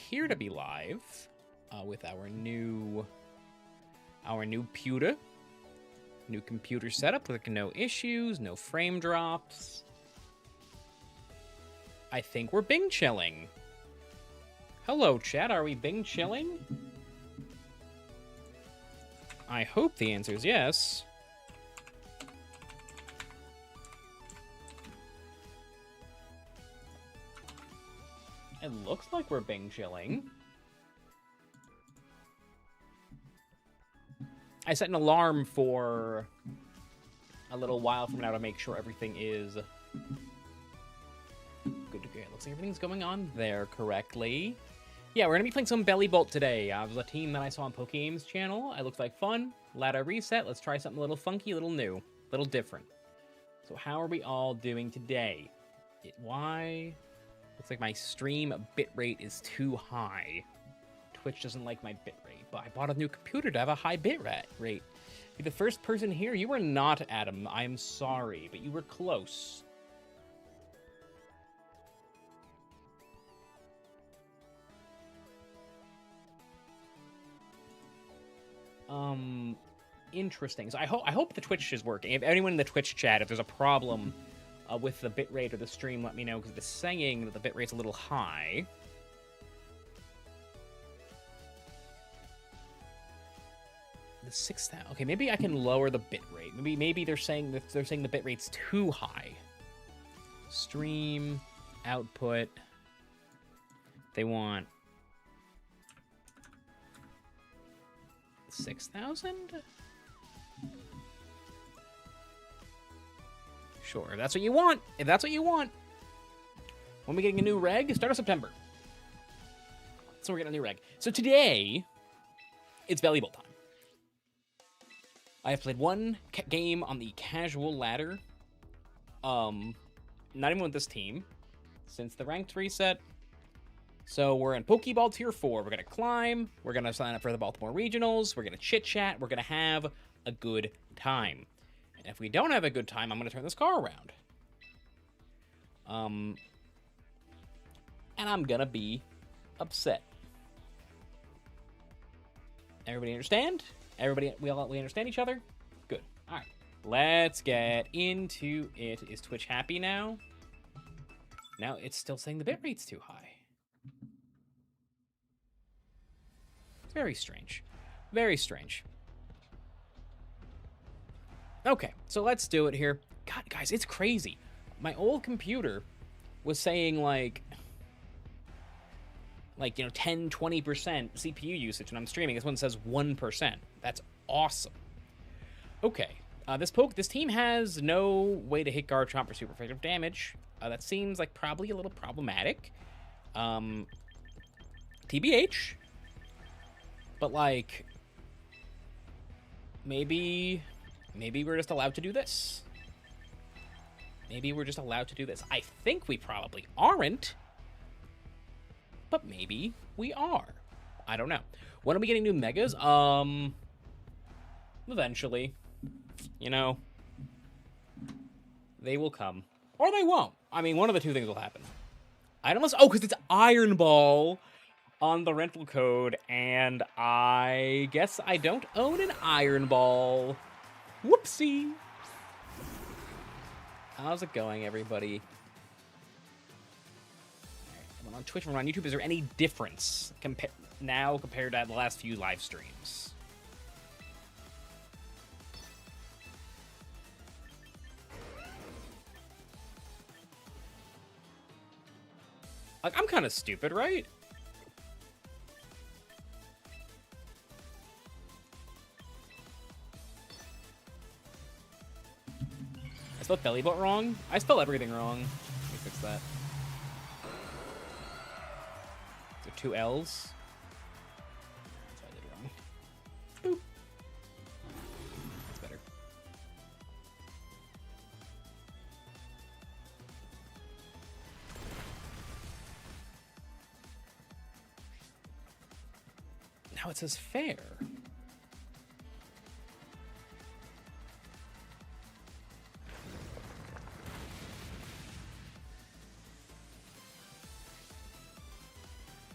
appear to be live with our new pewter. New computer setup with no issues, no frame drops. I think we're Bing chilling. Hello, chat. Are we Bing chilling? I hope the answer is yes. It looks like we're Bing chilling. I set an alarm for a little while from now to make sure everything is good to go. It looks like everything's going on there correctly. Yeah, we're going to be playing some Belly Bolt today. It was a team that I saw on PokeGame's channel. It looks like fun. Ladder reset. Let's try something a little funky, a little new, a little different. So how are we all doing today? Why? Looks like my stream bitrate is too high. Twitch doesn't like my bitrate, but I bought a new computer to have a high bitrate rate. Be the first person here. You were not, Adam. I'm sorry, but you were close. Interesting. So I hope the Twitch is working. If anyone in the Twitch chat, if there's a problem with the bitrate or the stream, let me know, because it's saying that the bitrate's a little high. The 6,000. Okay, maybe I can lower the bitrate. Maybe they're saying the bitrate's too high. Stream output. They want 6,000. Sure, if that's what you want. If that's what you want. When are we getting a new reg? Start of September. So we're getting a new reg. So today, it's Belly Bolt time. I have played one game on the casual ladder. Not even with this team. Since the ranked reset. So we're in Pokeball Tier 4. We're going to climb. We're going to sign up for the Baltimore Regionals. We're going to chit-chat. We're going to have a good time. And if we don't have a good time, I'm going to turn this car around. And I'm going to be upset. Everybody understand? Everybody, we understand each other? Good. All right. Let's get into it. Is Twitch happy now? Now it's still saying the bitrate's too high. Very strange. Very strange. Okay, so let's do it here. God, guys, it's crazy. My old computer was saying like 10, 20% CPU usage when I'm streaming. This one says 1%. That's awesome. Okay, this team has no way to hit guard chomp for super effective damage. That seems like probably a little problematic. TBH. But like, maybe we're just allowed to do this. Maybe we're just allowed to do this. I think we probably aren't. But maybe we are. I don't know. When are we getting new megas? Eventually. You know. They will come. Or they won't. I mean, one of the two things will happen. Oh, because it's Iron Ball on the rental code, and I guess I don't own an Iron Ball. Whoopsie. How's it going, everybody? I'm on Twitch, I'm on YouTube. Is there any difference now compared to the last few live streams? Like, I'm kind of stupid, right? I spelled Belly Bolt wrong? I spell everything wrong. Let me fix that. Is there 2 L's? That's what I did wrong. Boop. That's better. Now it says fair.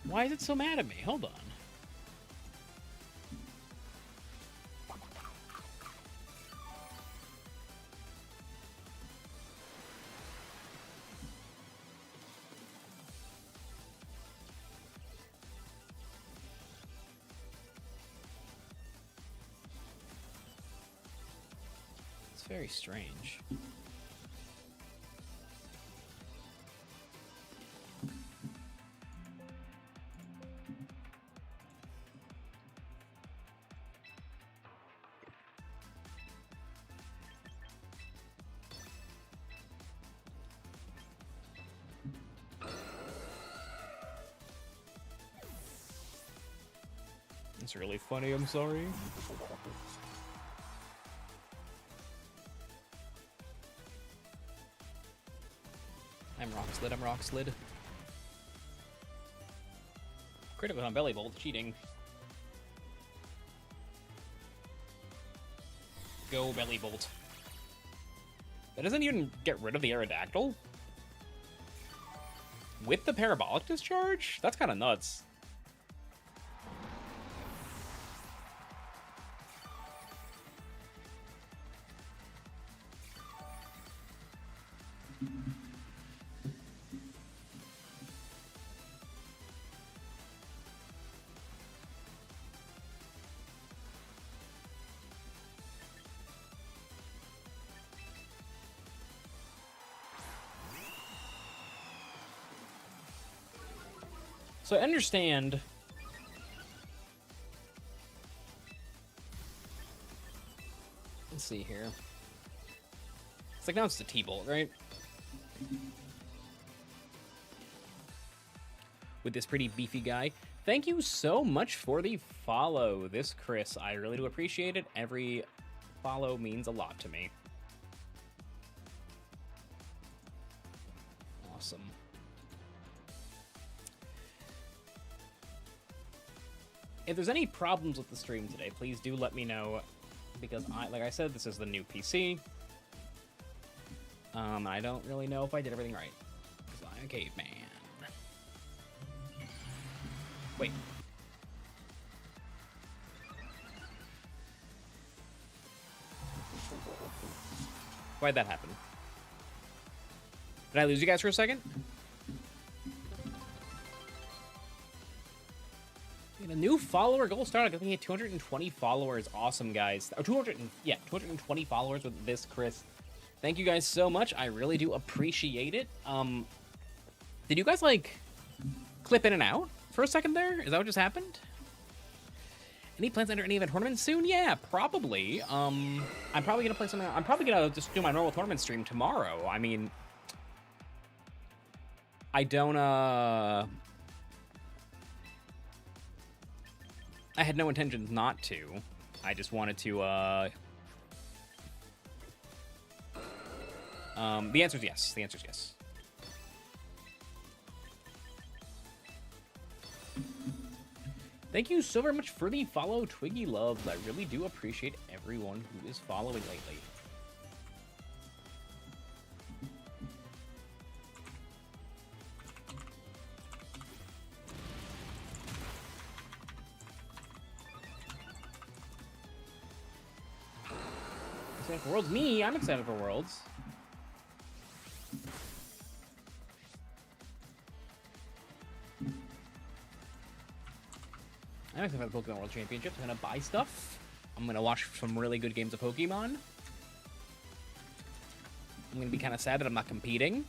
Why is it so mad at me? Hold on. It's very strange. It's really funny, I'm sorry. I'm rock slid. Critical on belly bolt, cheating. Go belly bolt. That doesn't even get rid of the Aerodactyl? With the parabolic discharge? That's kind of nuts. So I understand. Let's see here. It's like now it's the T-Bolt, right? With this pretty beefy guy. Thank you so much for the follow, this Chris. I really do appreciate it. Every follow means a lot to me. Awesome. If there's any problems with the stream today, please do let me know, because like I said, this is the new PC. I don't really know if I did everything right, because I'm a caveman. Wait. Why'd that happen? Did I lose you guys for a second? A new follower goal started. I think we had 220 followers. Awesome, guys. Oh, 220 followers with this, Chris. Thank you guys so much. I really do appreciate it. Did you guys, like, clip in and out for a second there? Is that what just happened? Any plans to enter any event tournaments soon? Yeah, probably. I'm probably gonna play something. I'm probably gonna just do my normal tournament stream tomorrow. I mean, I don't, I had no intentions not to. I just wanted to, the answer is yes. The answer is yes. Thank you so very much for the follow, Twiggy Loves. I really do appreciate everyone who is following lately. Excited for Worlds? Me? I'm excited for Worlds. I'm excited for the Pokemon World Championships. I'm gonna buy stuff. I'm gonna watch some really good games of Pokemon. I'm gonna be kind of sad that I'm not competing.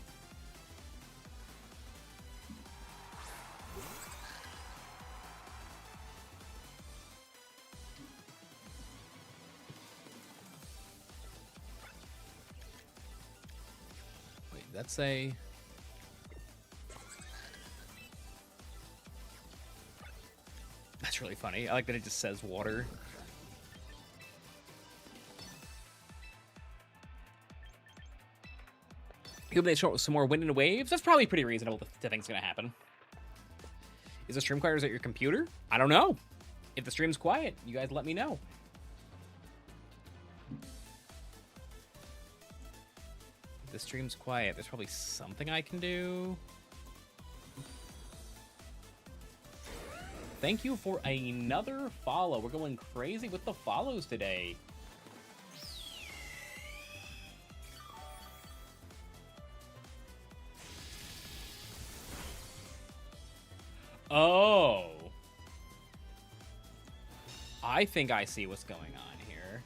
Wait, that's a... That's really funny. I like that it just says water. Hope they show some more wind and waves. That's probably pretty reasonable to think is going to happen. Is the stream quiet or is it your computer? I don't know. If the stream's quiet, you guys let me know. If the stream's quiet, there's probably something I can do. thank you for another follow. We're going crazy with the follows today. Oh. I think I see what's going on here.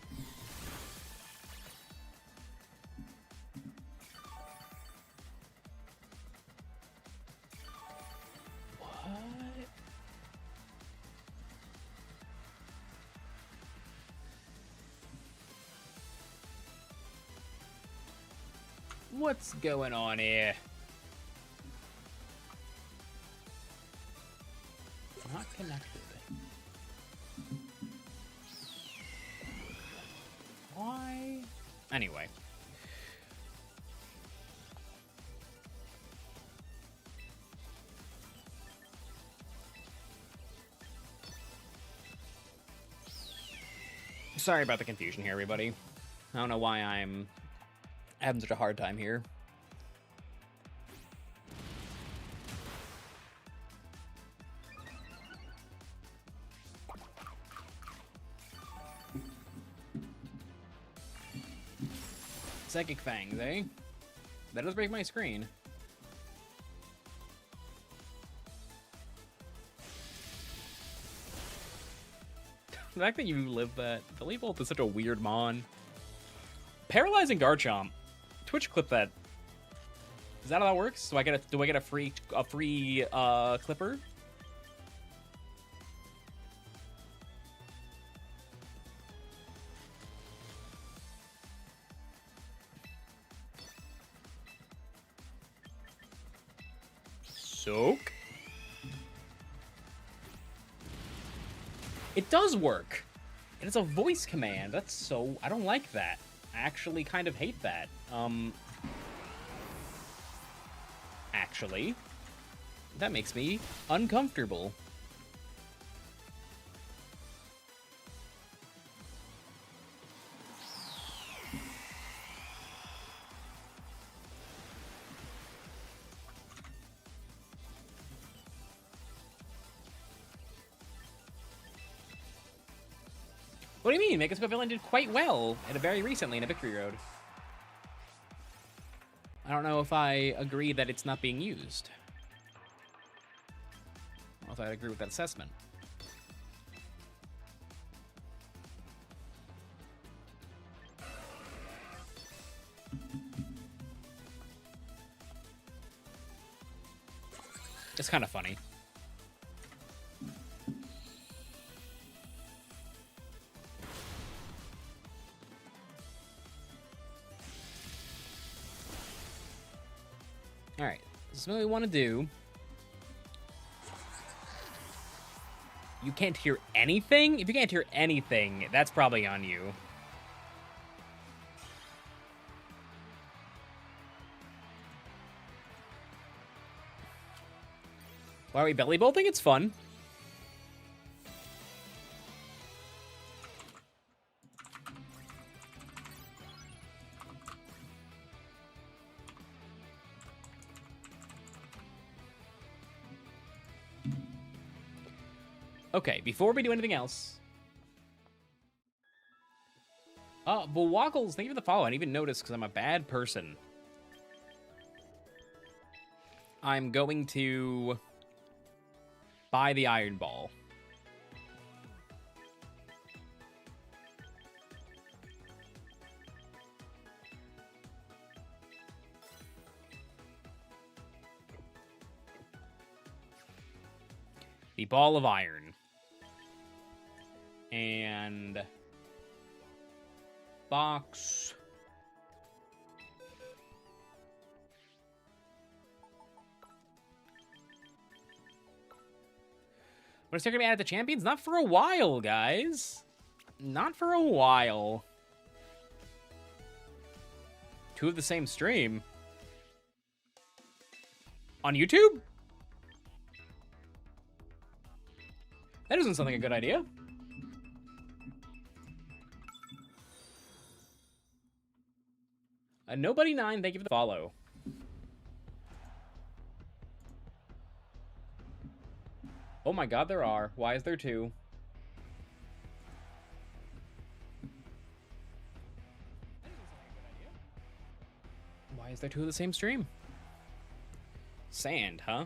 What? What's going on here? Not connected. Why? Anyway. Sorry about the confusion here, everybody. I don't know why I'm having such a hard time here. Psychic Fangs, eh? That does break my screen. The fact that you live that. Belly Bolt is such a weird mon. Paralyzing Garchomp. Twitch clip that. Is that how that works? Do I get a free clipper? Soak. It does work. And it's a voice command. That's so... I don't like that. I actually kind of hate that. Actually, that makes me uncomfortable. What do you mean? Mega's Pavilion did quite well very recently in a Victory Road. I don't know if I agree that it's not being used. I don't know if I agree with that assessment. It's kind of funny. Alright, this is what we want to do. You can't hear anything? If you can't hear anything, that's probably on you. Why are we belly bolting? It's fun. Okay, before we do anything else... Wackles, thank you for the follow. I didn't even notice because I'm a bad person. I'm going to buy the Iron Ball. The Ball of Iron. And... box. When is there gonna be added to Champions? Not for a while, guys. Not for a while. Two of the same stream. On YouTube? That doesn't sound like a good idea. Nobody9, thank you for the follow. Oh my god, there are. Why is there two? Why is there two of the same stream? Sand, huh?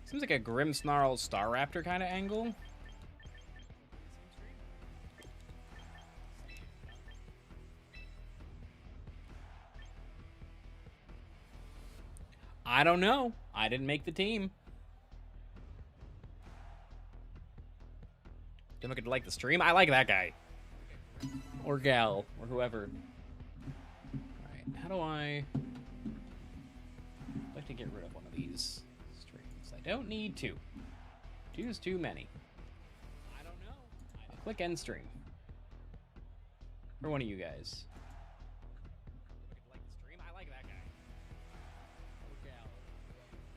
Seems like a Grim Snarl Star Raptor kind of angle. I don't know. I didn't make the team. Don't look at like the stream. I like that guy. Or gal. Or whoever. Alright, how do I'd like to get rid of one of these streams. I don't need two. Two's too many. I don't know. I'll click end stream. For one of you guys.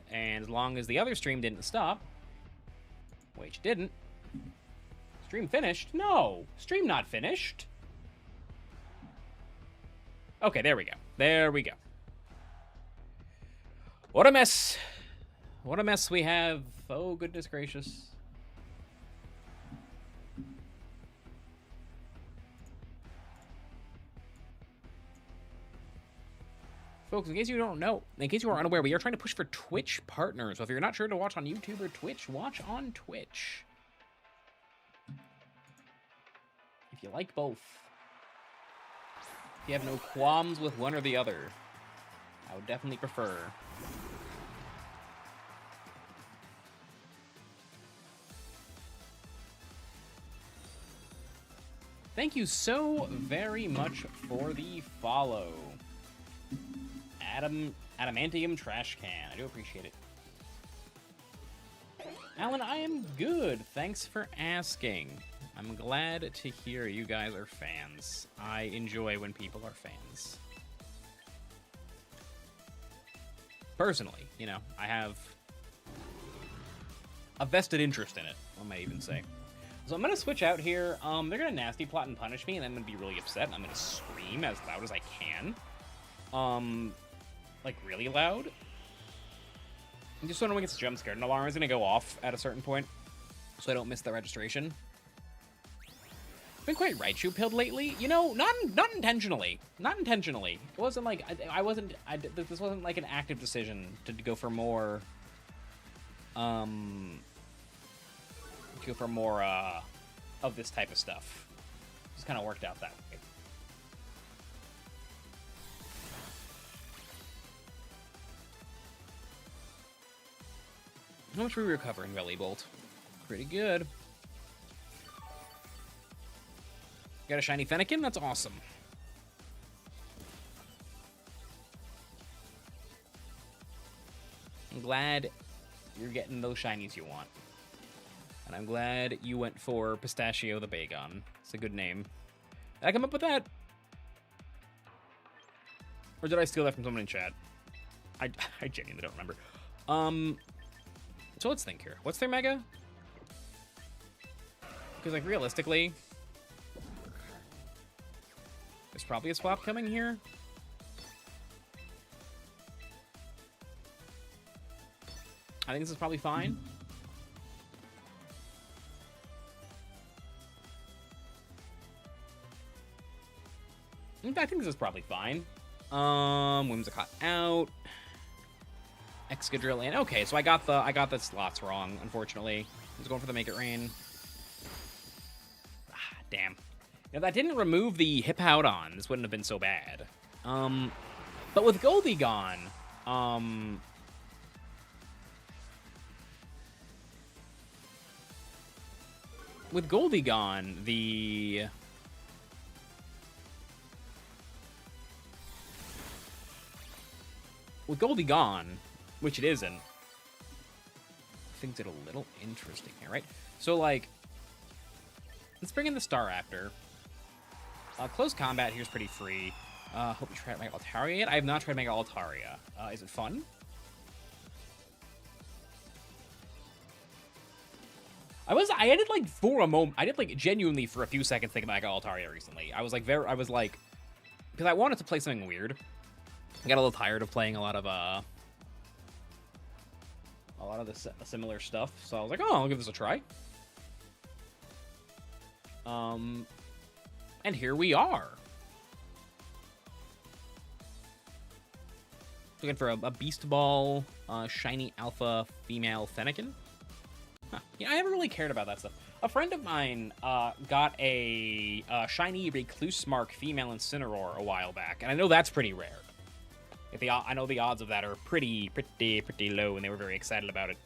And as long as the other stream didn't stop, which didn't. Stream finished? No! Stream not finished. Okay, there we go. There we go. What a mess. What a mess we have. Oh, goodness gracious. Folks, in case you don't know, in case you are unaware, we are trying to push for Twitch partners. So if you're not sure to watch on YouTube or Twitch, watch on Twitch. If you like both. If you have no qualms with one or the other, I would definitely prefer. Thank you so very much for the follow. Adamantium Trash Can. I do appreciate it. Alan, I am good. Thanks for asking. I'm glad to hear you guys are fans. I enjoy when people are fans. Personally, you know, I have a vested interest in it, I might even say. So I'm going to switch out here. They're going to nasty plot and punish me, and I'm going to be really upset. I'm going to scream as loud as I can. Like, really loud. I just don't want to get this jump scared. An alarm is going to go off at a certain point, so I don't miss the registration. I've been quite Raichu-pilled lately. You know, not intentionally. Not intentionally. It wasn't like, this wasn't like an active decision to go for more, of this type of stuff. It just kind of worked out that way. How much are we recovering, Belly Bolt? Pretty good. Got a shiny Fennekin? That's awesome. I'm glad you're getting those shinies you want. And I'm glad you went for Pistachio the Bagon. It's a good name. Did I come up with that? Or did I steal that from someone in chat? I genuinely don't remember. So let's think here. What's their mega? Because, like, realistically, there's probably a swap coming here. I think this is probably fine. I think this is probably fine. Whimsicott out. Excadrill in. Okay, so I got the slots wrong, unfortunately. I was going for the Make It Rain. Ah, damn. If that didn't remove the Hippowdon, this wouldn't have been so bad. But with Goldie gone, with Goldie gone, which it isn't, things get a little interesting here, right? So, like, let's bring in the Star Raptor. Close combat here's pretty free. Hope you tried Mega Altaria yet? I have not tried Mega Altaria. Is it fun? I did like for a moment, I did like genuinely for a few seconds think about Altaria recently. I was like because I wanted to play something weird. I got a little tired of playing a lot of the similar stuff, so I was like, oh, I'll give this a try. And here we are. Looking for a Beast Ball, shiny alpha female Fennekin. Huh. Yeah, I haven't really cared about that stuff. A friend of mine got a shiny Recluse Mark female Incineroar a while back, and I know that's pretty rare. I know the odds of that are pretty low, and they were very excited about it.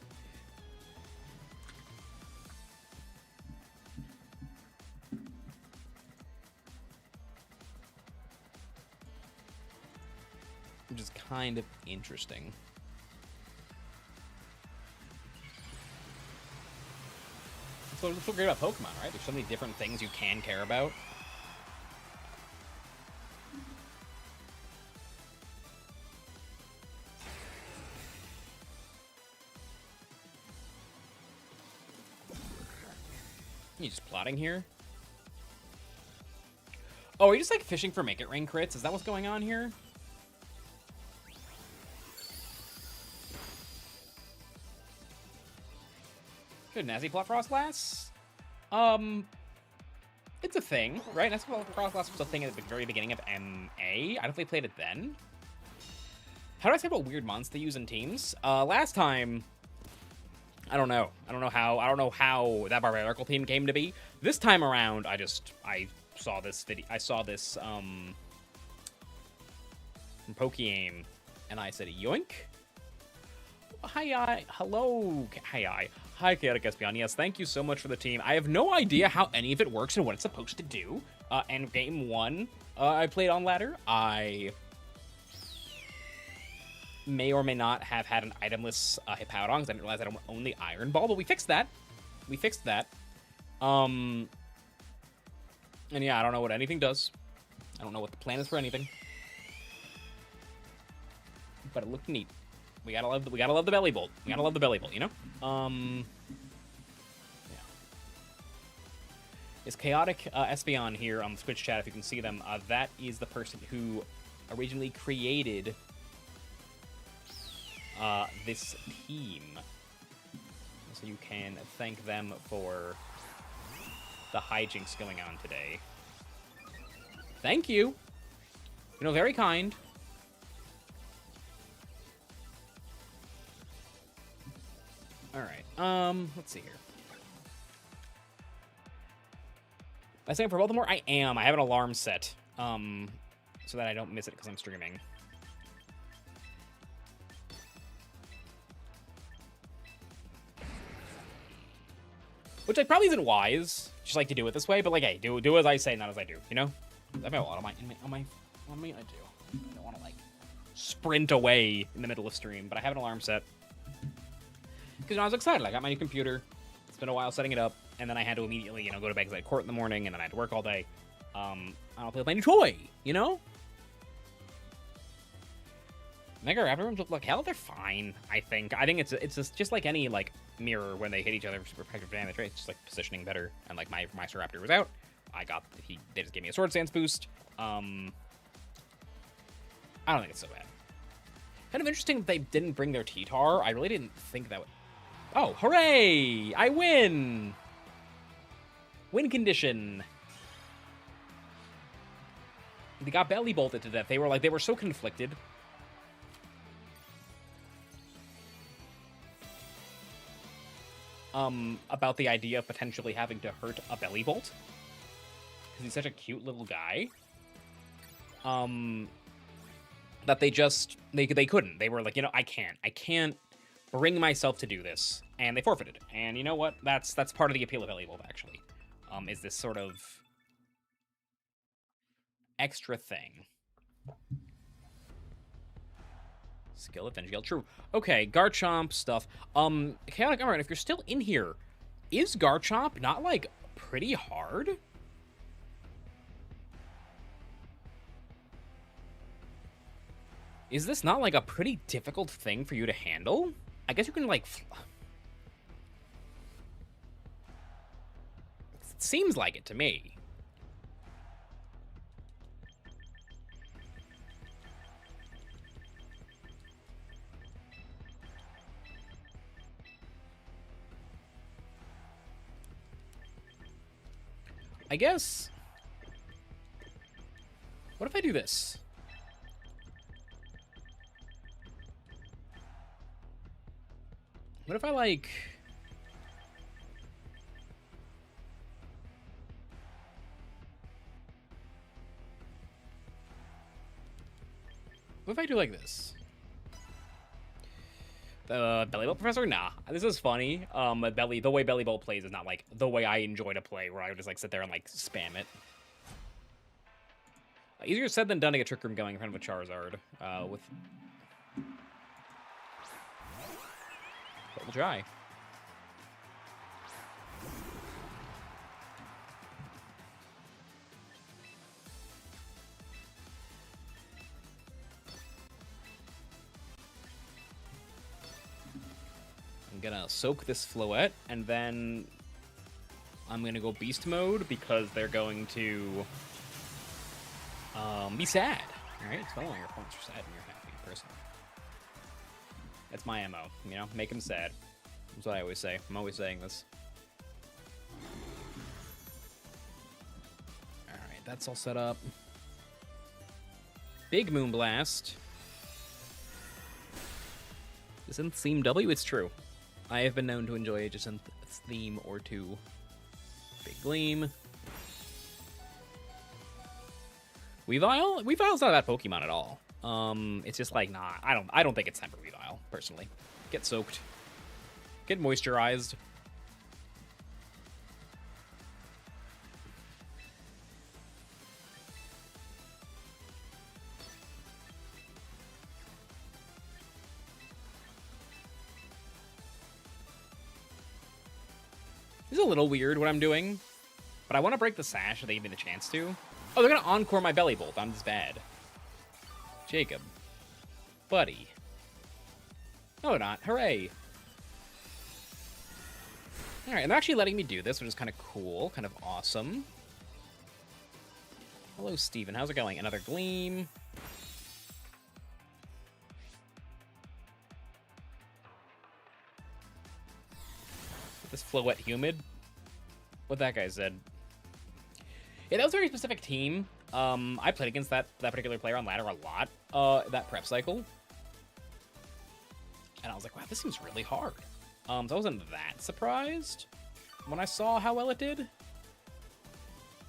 Which is kind of interesting. So what's so great about Pokemon, right? There's so many different things you can care about. You just plotting here? Oh, are you just like fishing for Make It Rain crits? Is that what's going on here? Should Nazi Plot Frost last? It's a thing, right? Nazi Plot Frost last was a thing at the very beginning of MA. I don't think they played it then. How do I say about weird mons they use in teams? Last time, I don't know. I don't know how that Barbaracle team came to be. This time around, I saw this video. I saw this from Pokeaim, and I said, yoink. Hello. Hi, Chaotic Espion. Yes, thank you so much for the team. I have no idea how any of it works and what it's supposed to do. And game one, I played on ladder. I may or may not have had an itemless Hippowdon, because I didn't realize I don't own the Iron Ball, but we fixed that. And yeah, I don't know what anything does. I don't know what the plan is for anything. But it looked neat. We gotta love the belly bolt. We gotta love the belly bolt, you know? Yeah. Is Chaotic Espion here on the Twitch chat, if you can see them. That is the person who originally created this team. So you can thank them for the hijinks going on today. Thank you. You know, very kind. Alright, let's see here. Am I saying for Baltimore? I am. I have an alarm set, so that I don't miss it because I'm streaming. Which like probably isn't wise, just like to do it this way, but like, hey, do as I say, not as I do, you know? I have a lot on me, I do. I don't want to like sprint away in the middle of stream, but I have an alarm set. Because I was excited. I got my new computer. It's been a while setting it up, and then I had to immediately, go to bed because I had court in the morning, and then I had to work all day. I'll play with my new toy, you know? Mega Raptor rooms look like hell. They're fine, I think. I think it's just like any like mirror when they hit each other for super effective damage, right? It's just like positioning better. And like my Raptor was out. They just gave me a Sword Stance boost. I don't think it's so bad. Kind of interesting that they didn't bring their T-Tar. I really didn't think that would... Oh, hooray! I win! Win condition. They got belly bolted to death. They were so conflicted. About the idea of potentially having to hurt a belly bolt. Because he's such a cute little guy. That they couldn't. They were like, I can't bring myself to do this, and they forfeited. And you know what? That's part of the appeal of belly bolt, actually. Is this sort of extra thing. Skill Avenge Gale. True. Okay, Garchomp stuff. Chaotic Armor, if you're still in here, is Garchomp not like pretty hard? Is this not like a pretty difficult thing for you to handle? I guess you can like... Seems like it to me. I guess... What if I do this? What if I, like... What if I do like this? The Belly Bolt Professor? Nah. This is funny. The way Belly Bolt plays is not, like, the way I enjoy to play, where I would just, like, sit there and, like, spam it. Easier said than done to get Trick Room going in front of a Charizard. But we'll try. I'm gonna soak this Floette, and then I'm gonna go Beast Mode because they're going to be sad. Alright, it's following your opponents are sad and you're happy, personally. That's my MO, you know? Make them sad. That's what I always say. I'm always saying this. Alright, that's all set up. Big Moonblast. Jacynth Theme W? It's true. I have been known to enjoy a Jacynth theme or two. Big Gleam. Weavile? Weavile's not a bad Pokemon at all. It's just like, nah, I don't think it's time for Weavile, personally. Get soaked. Get moisturized. This is a little weird what I'm doing, but I want to break the sash if they give me the chance to. Oh, they're going to Encore my Belly Bolt. I'm just bad. Jacob. Buddy. No, they're not. Hooray. Alright, and they're actually letting me do this, which is kind of cool. Kind of awesome. Hello, Steven. How's it going? Another Gleam. This Floette Humid. What that guy said. Yeah, that was a very specific team. I played against that particular player on ladder a lot, that prep cycle. And I was like, wow, this seems really hard. So I wasn't that surprised when I saw how well it did.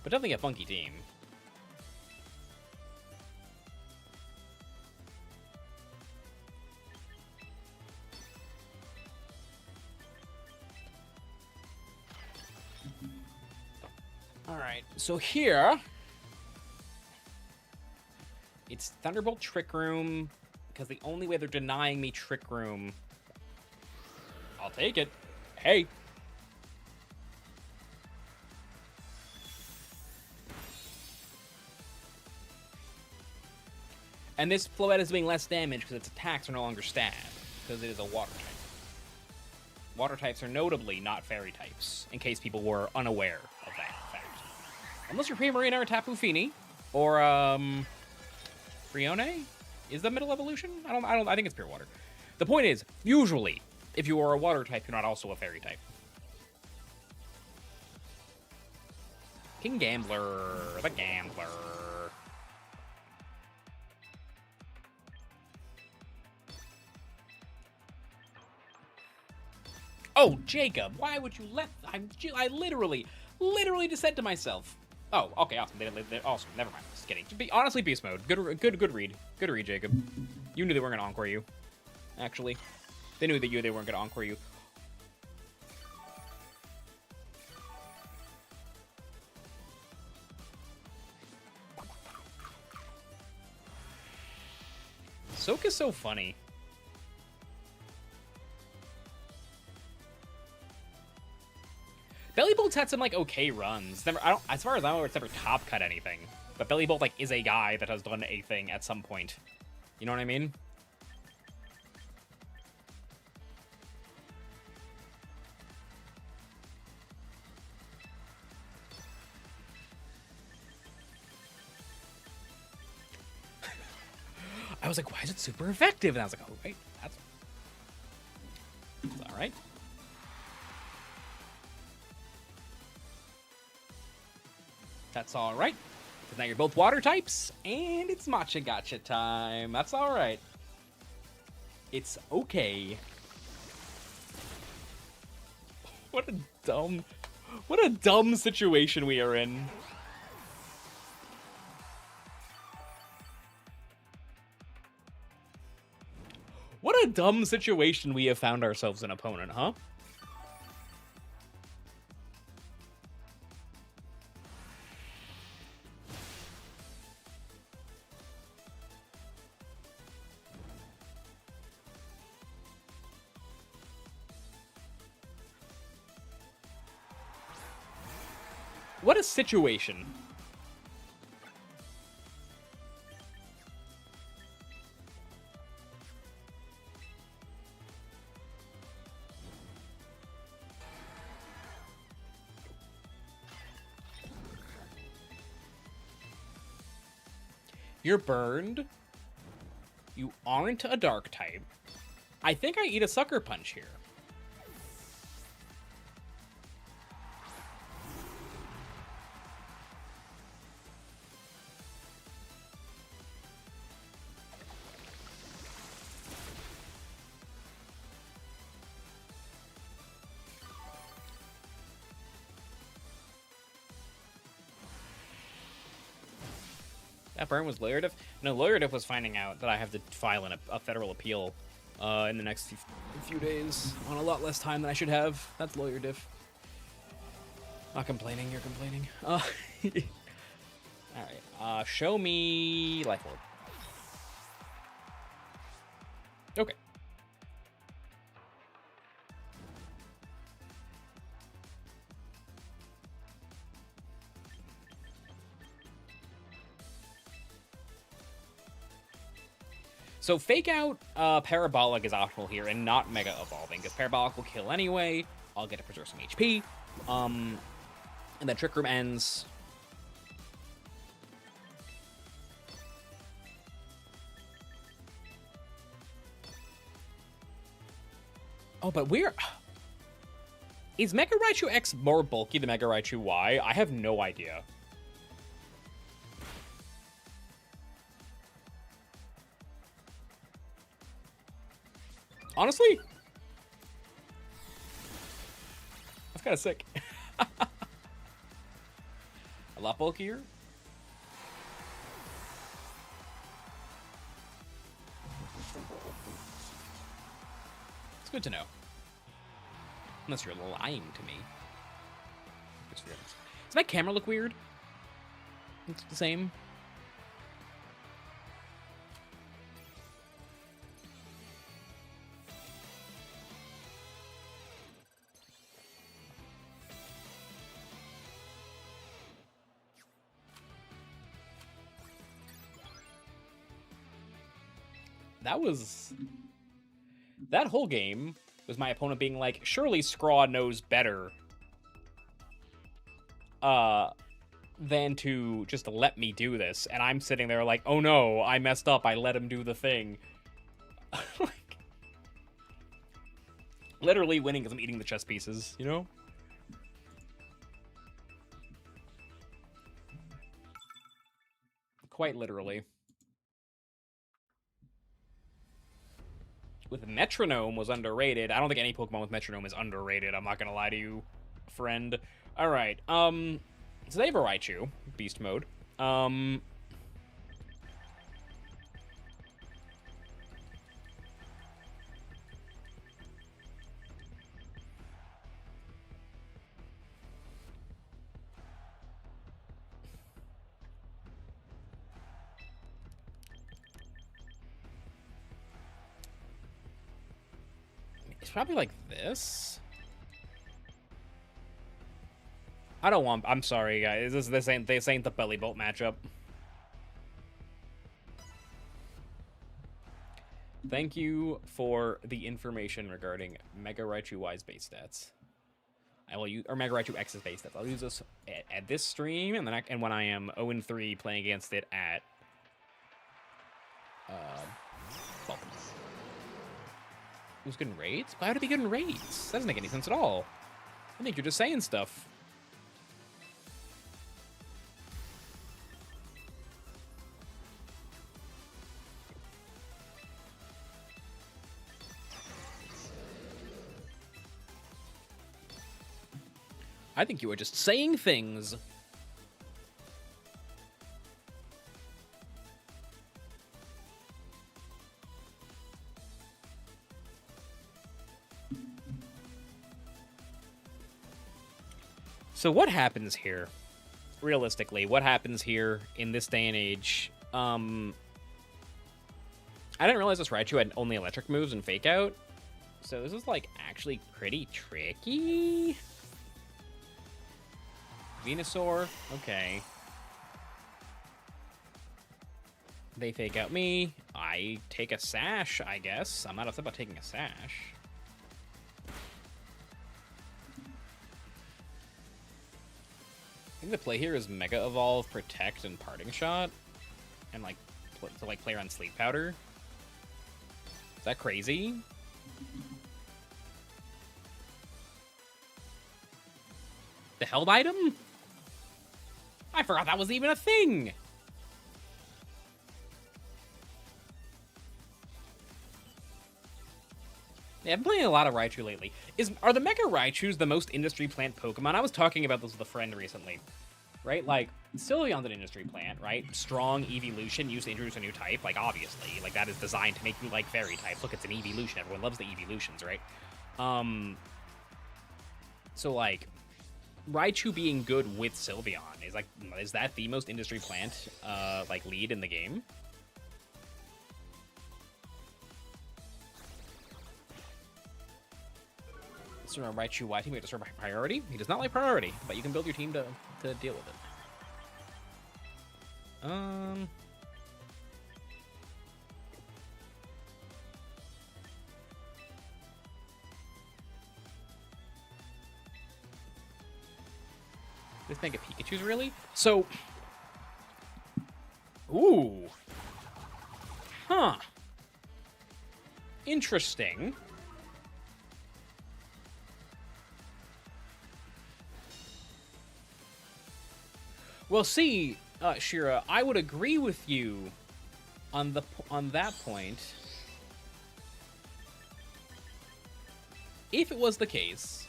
But definitely a funky team. Alright, so here... It's Thunderbolt Trick Room, because the only way they're denying me Trick Room... I'll take it. Hey! And this Floette is doing less damage because its attacks are no longer stab, because it is a water type. Water types are notably not fairy types, in case people were unaware of that fact. Unless you're Primarina or Tapu Fini, or Frione is the middle evolution. I think it's pure water. The point is, usually, if you are a water type, you're not also a fairy type. King Gambler, the Gambler. Oh, Jacob, why would you let... I literally just said to myself... Oh, okay, awesome. They're awesome. Never mind. Just kidding. Honestly, beast mode. Good read. Good read, Jacob. You knew they weren't going to encore you. Actually. They knew that they weren't going to encore you. Soak is so funny. Belly Bolt's had some, like, okay runs. Never, as far as I know, it's never top cut anything. But Belly Bolt, like, is a guy that has done a thing at some point. You know what I mean? was like, why is it super effective? And I was like, oh, wait, that's all right. That's all right. Because now you're both water types, and it's Matcha Gotcha time. That's all right. It's okay. What a dumb situation we are in. What a dumb situation we have found ourselves an opponent, huh? What a situation. You're burned. You aren't a dark type. I think I eat a sucker punch here. That burn was Lawyer Diff? No, Lawyer Diff was finding out that I have to file a federal appeal in the next few days on a lot less time than I should have. That's Lawyer Diff. Not complaining, you're complaining. Alright, show me Life Orb. Okay. So Fake Out Parabolic is optional here and not Mega Evolving, because Parabolic will kill anyway. I'll get to preserve some HP. And then Trick Room ends. Oh, but we're... Is Mega Raichu X more bulky than Mega Raichu Y? I have no idea. Honestly, that's kind of sick. A lot bulkier. It's good to know. Unless you're lying to me. Does my camera look weird? It's the same. That whole game was my opponent being like, surely Scraw knows better than to just let me do this. And I'm sitting there like, oh no, I messed up. I let him do the thing. Like, literally winning because I'm eating the chess pieces, you know? Quite literally. With Metronome was underrated. I don't think any Pokemon with Metronome is underrated. I'm not gonna lie to you, friend. All right. So they have a Raichu, Beast Mode. It's probably like this. I don't want... I'm sorry, guys. This ain't the Belly Bolt matchup. Thank you for the information regarding Mega Raichu Y's base stats. I will use... Or Mega Raichu X's base stats. I'll use this at this stream, and when I am 0-3 playing against it at... Baltimore. Who's good in raids? Why would it be good in raids? That doesn't make any sense at all. I think you're just saying stuff. I think you are just saying things. So what happens here? Realistically, what happens here in this day and age? I didn't realize this Raichu had only electric moves and Fake Out. So this is, like, actually pretty tricky. Venusaur, okay. They Fake Out me. I take a Sash, I guess. I'm not upset about taking a Sash. I think the play here is Mega Evolve, Protect, and Parting Shot. And, like, play around Sleep Powder. Is that crazy? The held item? I forgot that was even a thing! Yeah, I've been playing a lot of Raichu lately. Are the Mega Raichus the most industry plant Pokemon? I was talking about this with a friend recently. Right? Like, Sylveon's an industry plant, right? Strong evolution used to introduce a new type. Like, obviously. Like, that is designed to make you like fairy types. Look, it's an evolution. Everyone loves the evolutions, right? So, like, Raichu being good with Sylveon is that the most industry plant, like, lead in the game? So Raichu Y team, we have to start by priority. He does not like priority, but you can build your team to deal with it. This Mega Pikachu's really? So, ooh. Huh. Interesting. Well, see, Shira, I would agree with you on that point if it was the case,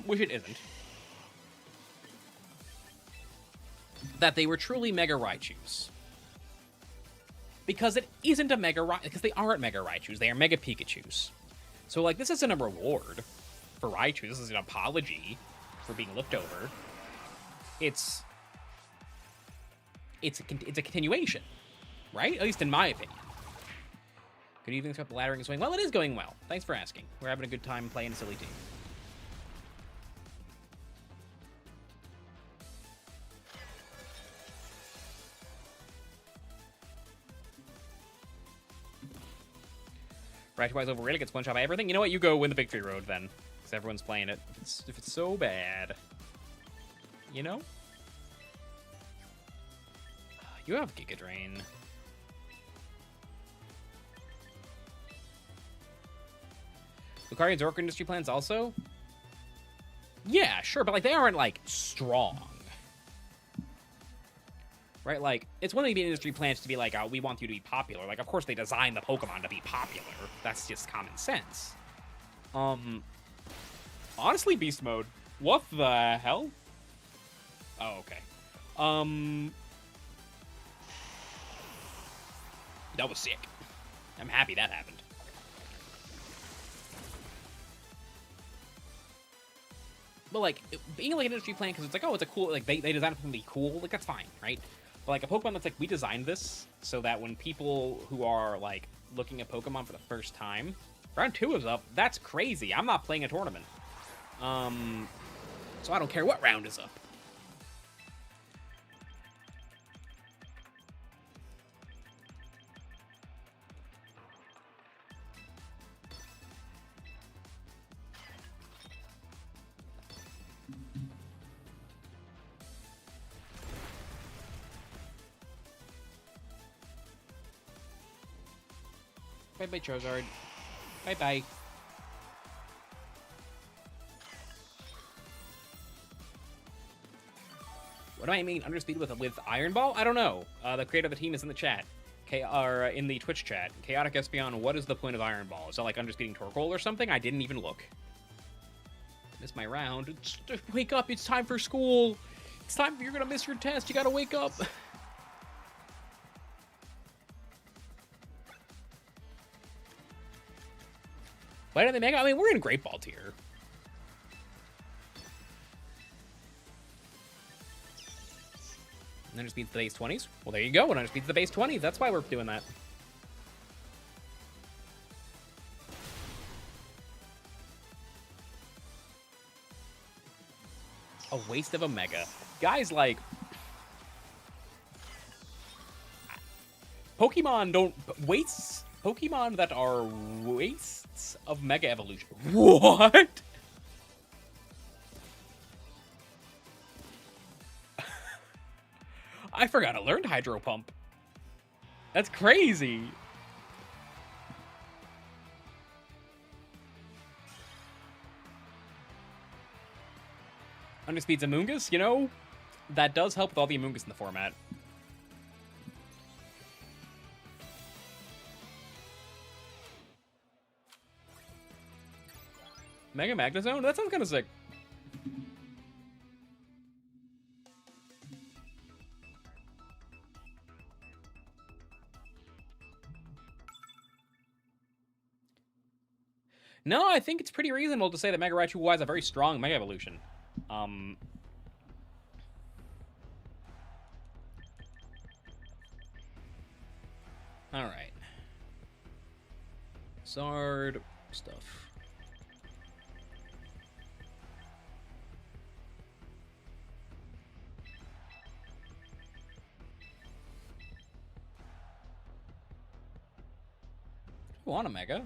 which it isn't, that they were truly Mega Raichus. Because it isn't a Mega Raichu, because they aren't Mega Raichus, they are Mega Pikachus. So, like, this isn't a reward for Raichu, this is an apology for being looked over. It's a continuation, right? At least in my opinion. Good evening, Scott. The laddering is going well. It is going well. Thanks for asking. We're having a good time playing a silly team. Raichu-wise overrated, gets one shot by everything. You know what? You go win the victory road then, because everyone's playing it. If it's so bad, you know. You have Giga Drain. Lucarion's Orc industry plans also? Yeah, sure, but, like, they aren't, like, strong. Right? Like, it's one of the industry plans to be like, oh, we want you to be popular. Like, of course they designed the Pokemon to be popular. That's just common sense. Honestly, Beast Mode. What the hell? Oh, okay. That was sick. I'm happy that happened. But, like, being like an industry plan, because it's like, oh, it's a cool, like, they designed it to be cool, like, that's fine, right? But, like, a Pokemon that's like, we designed this so that when people who are, like, looking at Pokemon for the first time, round 2 is up, that's crazy. I'm not playing a tournament. So I don't care what round is up. Bye-bye, Charizard. Bye-bye. What do I mean underspeed with Iron Ball? I don't know. The creator of the team is in the chat. Or in the Twitch chat. Chaotic Espeon, what is the point of Iron Ball? Is that like underspeeding Torkoal or something? I didn't even look. Missed my round. Wake up, it's time for school. It's time, you're gonna miss your test. You gotta wake up. Why didn't they make it? I mean, we're in Great Ball tier. And underspeeds the base 20s. Well, there you go. It underspeeds the base 20s. That's why we're doing that. A waste of a Mega. Guys, like... Pokemon don't... Wastes... Pokemon that are wastes of Mega Evolution. What? I forgot I learned Hydro Pump. That's crazy. Underspeeds Amoonguss, you know, that does help with all the Amoonguss in the format. Mega Magnezone? That sounds kind of sick. No, I think it's pretty reasonable to say that Mega Raichu has a very strong Mega Evolution. Alright. Zard stuff. I want a Mega.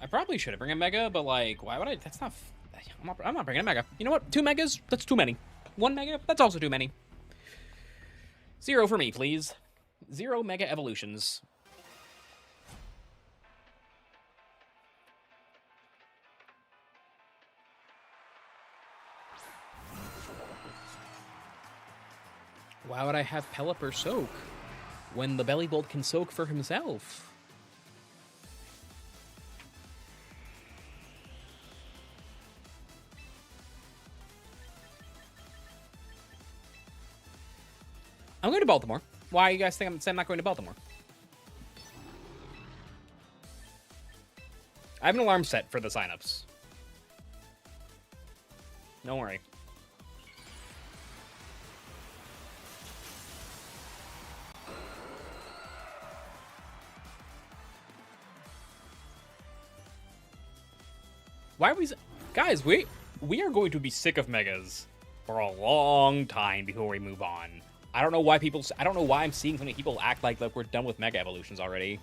I probably should have bring a Mega, but like, why would I? That's not. I'm not bringing a Mega. You know what? 2 Megas? That's too many. 1 Mega? That's also too many. 0 for me, please. 0 Mega Evolutions. Why would I have Pelipper soak when the Bellibolt can soak for himself? I'm going to Baltimore. Why you guys think I'm not going to Baltimore? I have an alarm set for the signups. Don't worry. Why are we... Guys, we are going to be sick of Megas for a long time before we move on. I don't know why people... I don't know why I'm seeing so many people act like we're done with Mega Evolutions already.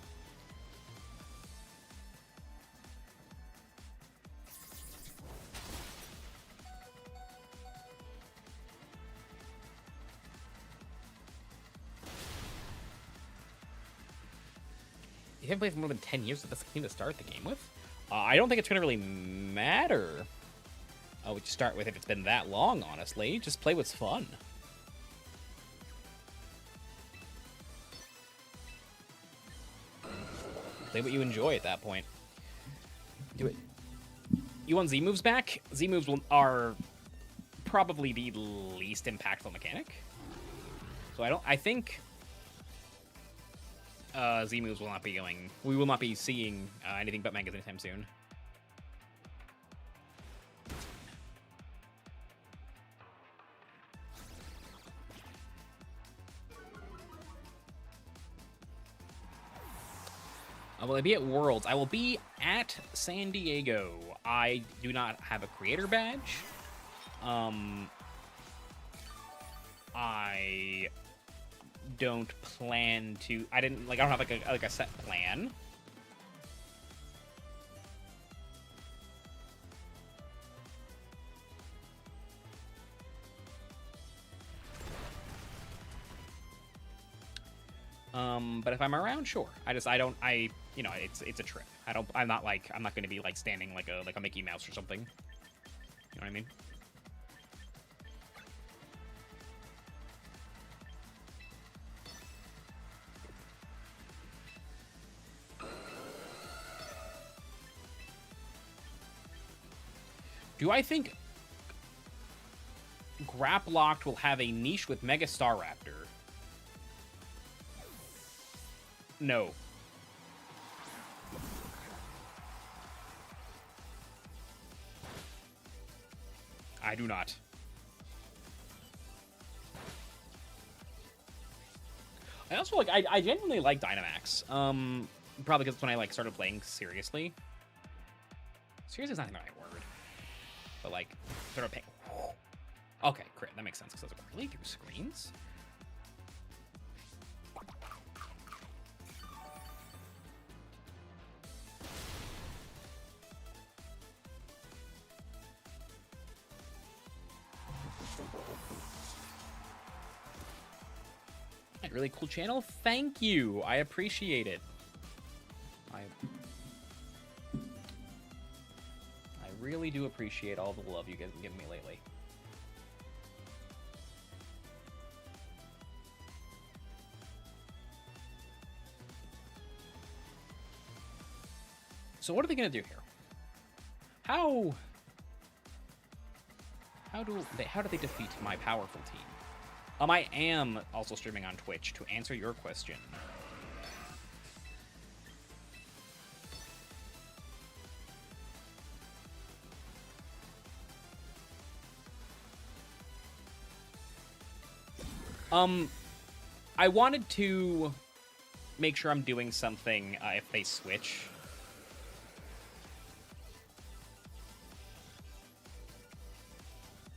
You haven't played for more than 10 years, so that's the thing to start the game with? I don't think it's going to really matter what you start with if it's been that long, honestly. Just play what's fun. Play what you enjoy at that point. Do it. You want Z-moves back? Z-moves are probably the least impactful mechanic. So I think... Z-moves will not be going... We will not be seeing anything but Megas anytime soon. Will I be at Worlds? I will be at San Diego. I do not have a creator badge. I don't plan to... I don't have like a set plan. But if I'm around, sure. You know, it's a trip. I'm not going to be like standing like a Mickey Mouse or something. You know what I mean? Do I think Graplocked will have a niche with Mega Staraptor? No. I do not. I also I genuinely like Dynamax. Probably because it's when I like started playing seriously. Seriously is not the right word. But like started playing. Okay, crit. That makes sense because I was like, really through screens? Really cool channel. Thank you. I appreciate it. I really do appreciate all the love you guys have given me lately. So what are they going to do here? How do they defeat my powerful team? I am also streaming on Twitch to answer your question. I wanted to make sure I'm doing something if they switch.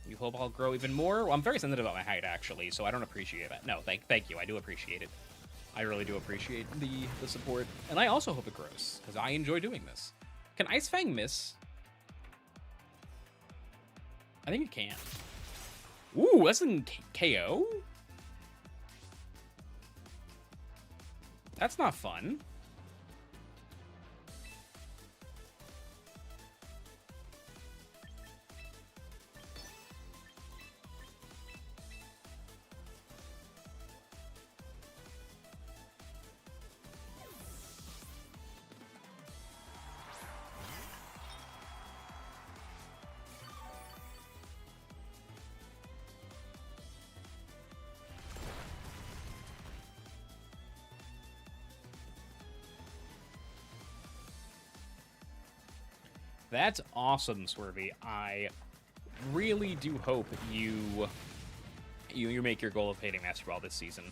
You hope I'll grow even more? Well, I'm very sensitive about my height, actually, so I don't appreciate that. No, thank you. I do appreciate it. I really do appreciate the support. And I also hope it grows, because I enjoy doing this. Can Ice Fang miss? I think it can. Ooh, that's an KO? That's not fun. That's awesome, Swervy. I really do hope you make your goal of hitting Master Ball this season.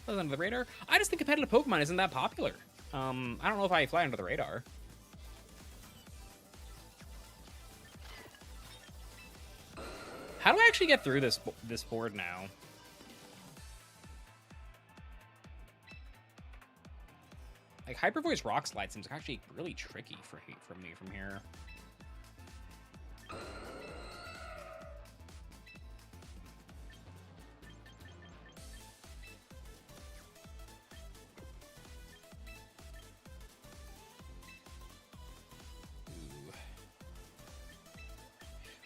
Under the radar. I just think competitive Pokemon isn't that popular. I don't know if I fly under the radar. How do I actually get through this board now? Like Hyper Voice Rock Slide seems actually really tricky for me from here.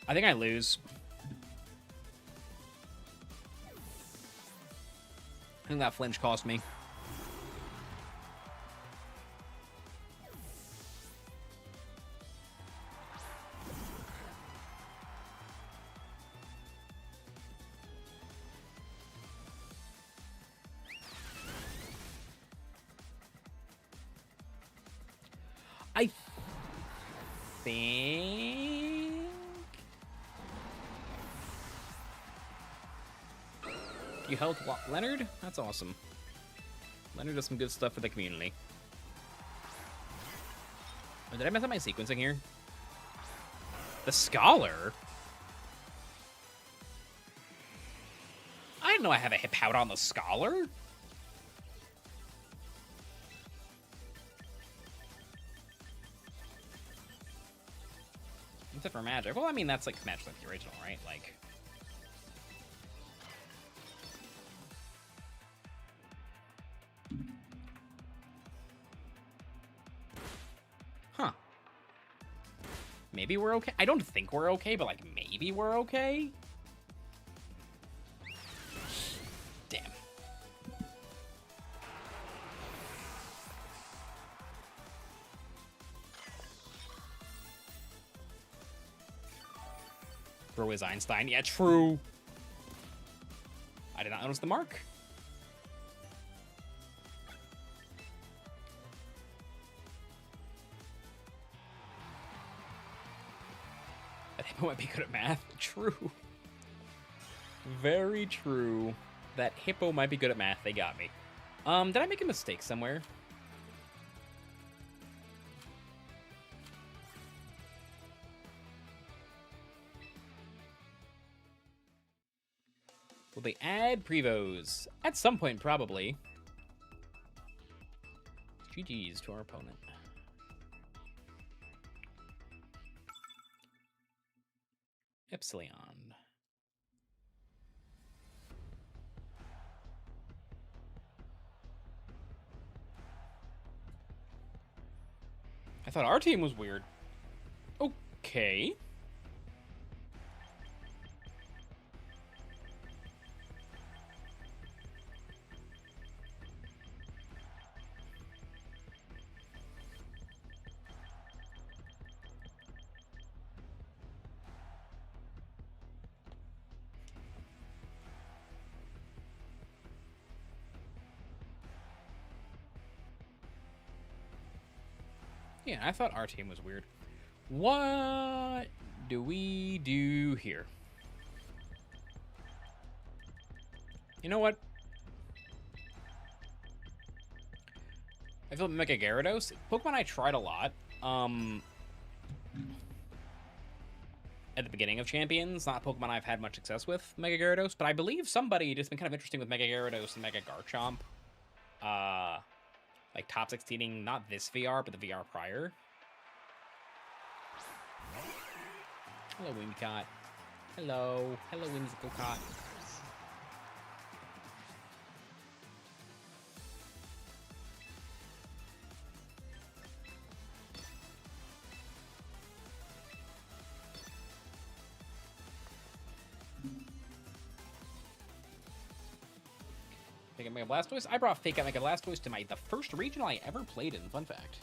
I think I lose. I think that flinch cost me. I think... You helped Leonard? That's awesome. Leonard does some good stuff for the community. Oh, did I mess up my sequencing here? The Scholar? didn't know I have a Hippowdon on the Scholar. Except for Magic. Well, I mean, that's like Magic like the original, right? Like... Huh. Maybe we're okay. I don't think we're okay, but, like, maybe we're okay? Damn. Bro is Einstein. Yeah, true. I did not notice the mark. That Hippo might be good at math. True. Very true. That Hippo might be good at math. They got me. Did I make a mistake somewhere? Will they add Prevos? At some point, probably. GG's to our opponent. Epsilon. I thought our team was weird. Okay. Yeah, I thought our team was weird. What do we do here? You know what? I feel like Mega Gyarados. Pokemon I tried a lot. At the beginning of Champions, not Pokemon I've had much success with, Mega Gyarados, but I believe somebody just been kind of interesting with Mega Gyarados and Mega Garchomp. Like top 16ing, not this VR, but the VR prior. Hello, Whimsicott. Hello. Hello, Whimsical Cot. Fake Out Mega Blastoise? I brought Fake Out Mega Blastoise to the first regional I ever played in. Fun fact.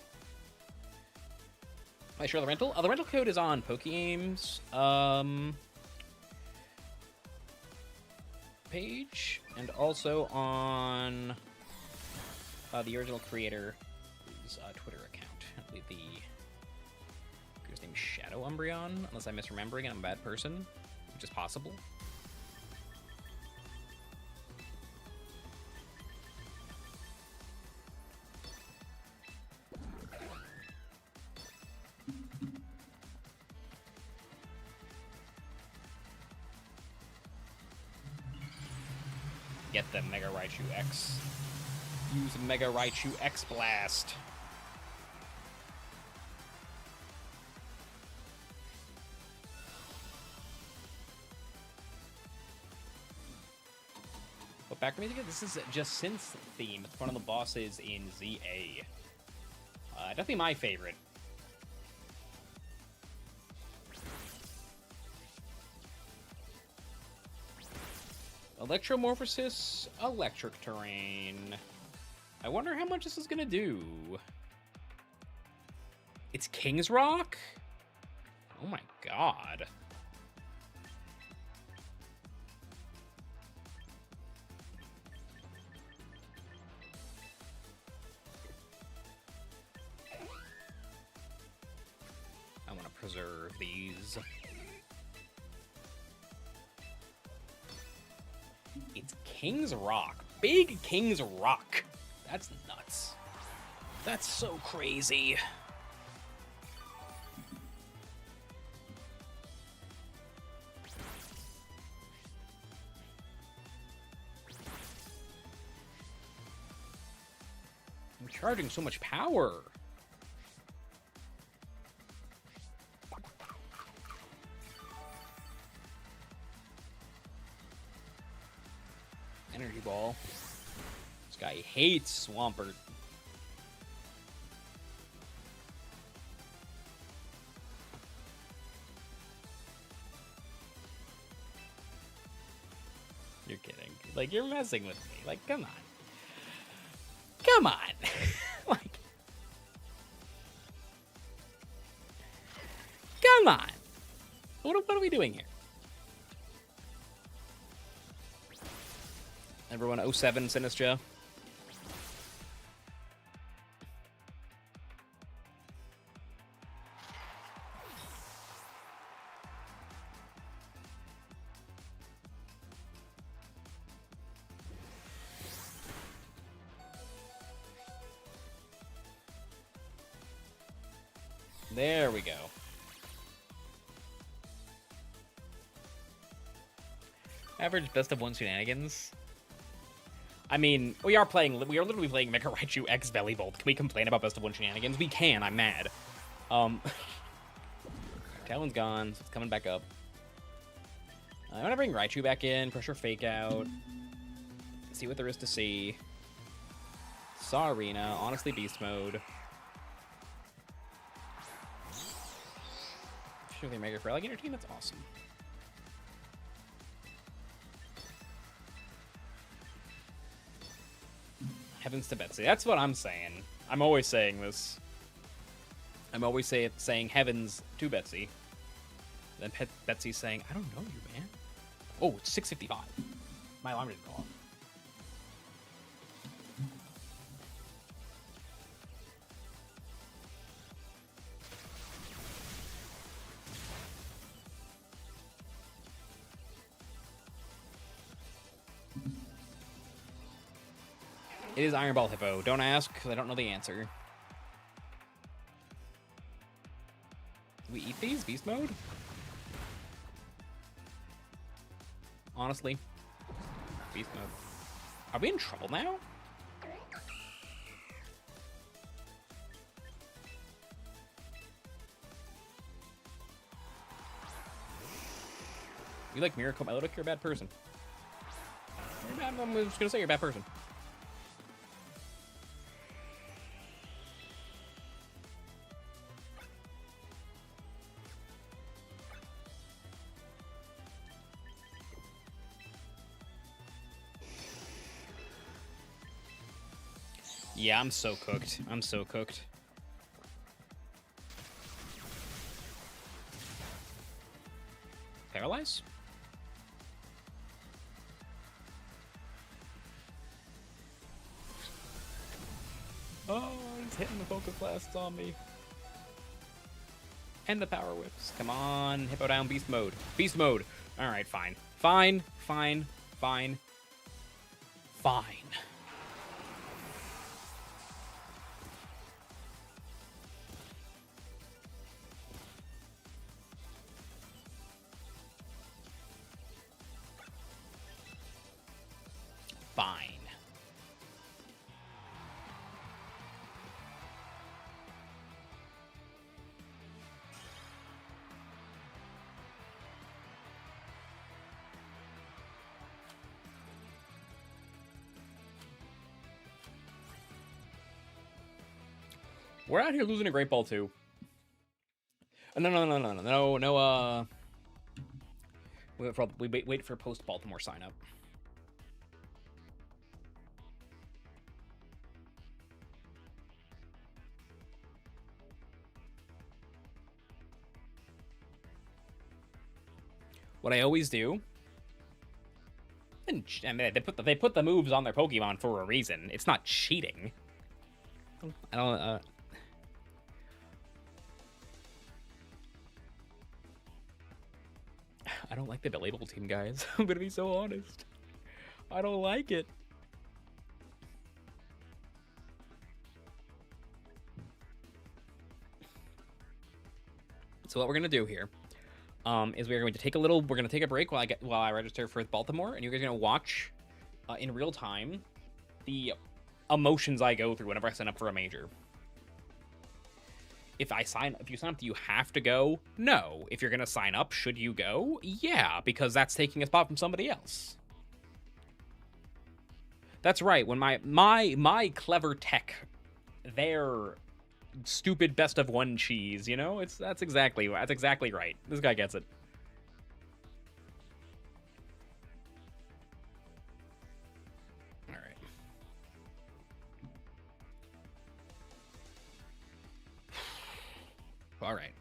Am I sure the rental? The rental code is on PokeGames page, and also on the original creator's Twitter account. I believe the creator's name is Shadow Umbreon, unless I'm misremembering and I'm a bad person, which is possible. Get the Mega Raichu X. Use Mega Raichu X Blast. What background music? This is just Synth theme. It's one of the bosses in ZA. Definitely my favorite. Electromorphosis, electric terrain. I wonder how much this is gonna do. It's King's Rock? Oh my god. I want to preserve these. It's King's Rock. Big King's Rock. That's nuts. That's so crazy. I'm charging so much power. Energy ball. This guy hates Swampert. You're kidding. Like, you're messing with me. Like, come on. Come on. Like, come on. What are we doing here? Everyone 07 Sinistra. There we go. Average best of one shenanigans. I mean, we are literally playing Mega Raichu X Belly Bolt. Can we complain about best of one shenanigans? We can, I'm mad. Talon's gone, so it's coming back up. I'm gonna bring Raichu back in, pressure Fake Out. See what there is to see. Saw Arena, honestly Beast Mode. Sure, they Mega for Alligator team, that's awesome. Heavens to Betsy. That's what I'm saying. I'm always saying this. I'm always saying heavens to Betsy. Then Betsy's saying, I don't know you, man. Oh, it's 6:55. My alarm didn't go off. It is Iron Ball Hippo. Don't ask, because I don't know the answer. Do we eat these? Beast mode? Honestly. Beast mode. Are we in trouble now? You like Miracle Melodic? You're a bad person. I'm just gonna say you're a bad person. Yeah, I'm so cooked. I'm so cooked. Paralyze? Oh, he's hitting the Focus Blasts on me. And the Power Whips. Come on, Hippo down, Beast Mode. Beast Mode. Alright, fine. Fine, fine, fine. Fine. Fine. We're out here losing a Great Ball too. No. We wait for post Baltimore sign up. What I always do, and I mean, they put the moves on their Pokemon for a reason. It's not cheating. I don't. I don't like the Belly Bowl team, guys. I'm gonna be so honest. I don't like it. So what we're gonna do here is we're going to take a break while I register for Baltimore, and you guys are gonna watch in real time the emotions I go through whenever I sign up for a major. If you sign up, do you have to go? No. If you're gonna sign up, should you go? Yeah, because that's taking a spot from somebody else. That's right. When my clever tech, their stupid best of one cheese, you know, that's exactly right. This guy gets it. All right. All right.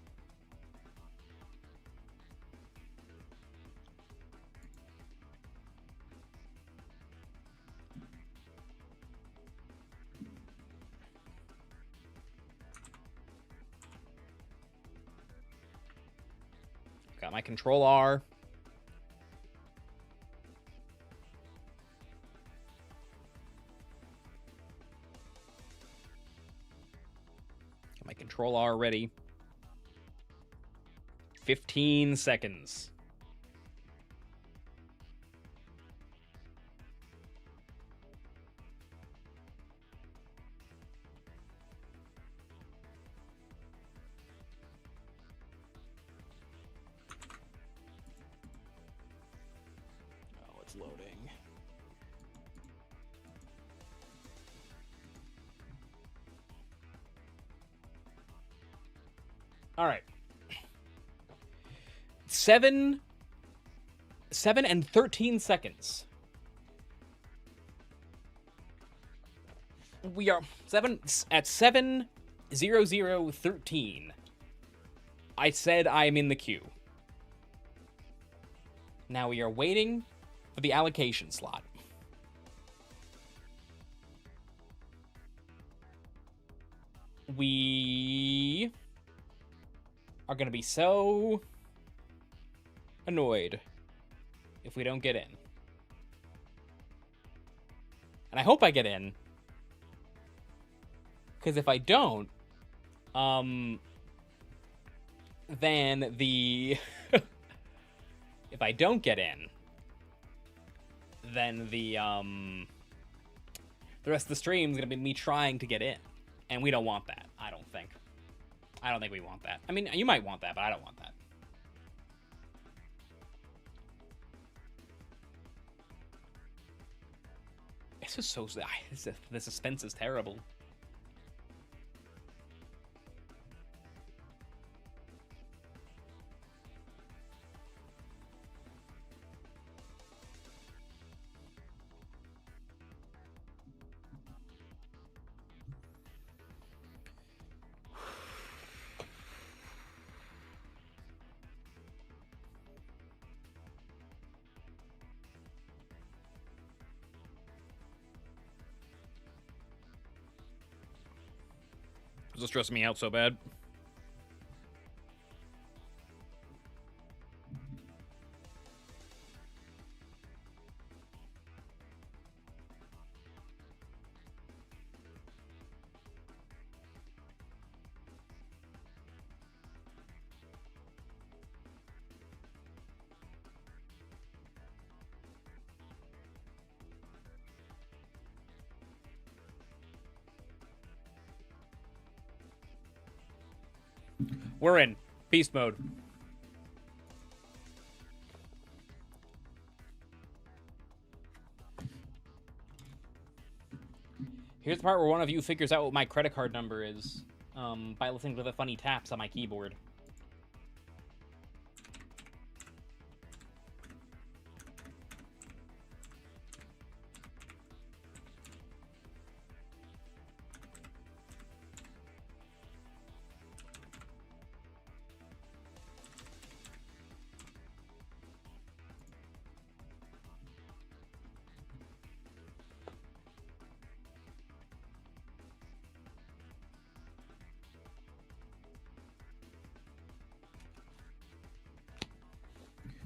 Got my control R. Got my control R ready. 15 seconds. Oh, it's loading. All right. 7 and 13 seconds. We are 7:00:13. I said I am in the queue. Now we are waiting for the allocation slot. We are going to be so annoyed if we don't get in. And I hope I get in. Because if I don't, then the... if I don't get in, then the rest of the stream is going to be me trying to get in. And we don't want that, I don't think. I don't think we want that. I mean, you might want that, but I don't want that. This is so... the suspense is terrible. This is stressing me out so bad. We're in beast mode. Here's the part where one of you figures out what my credit card number is by listening to the funny taps on my keyboard.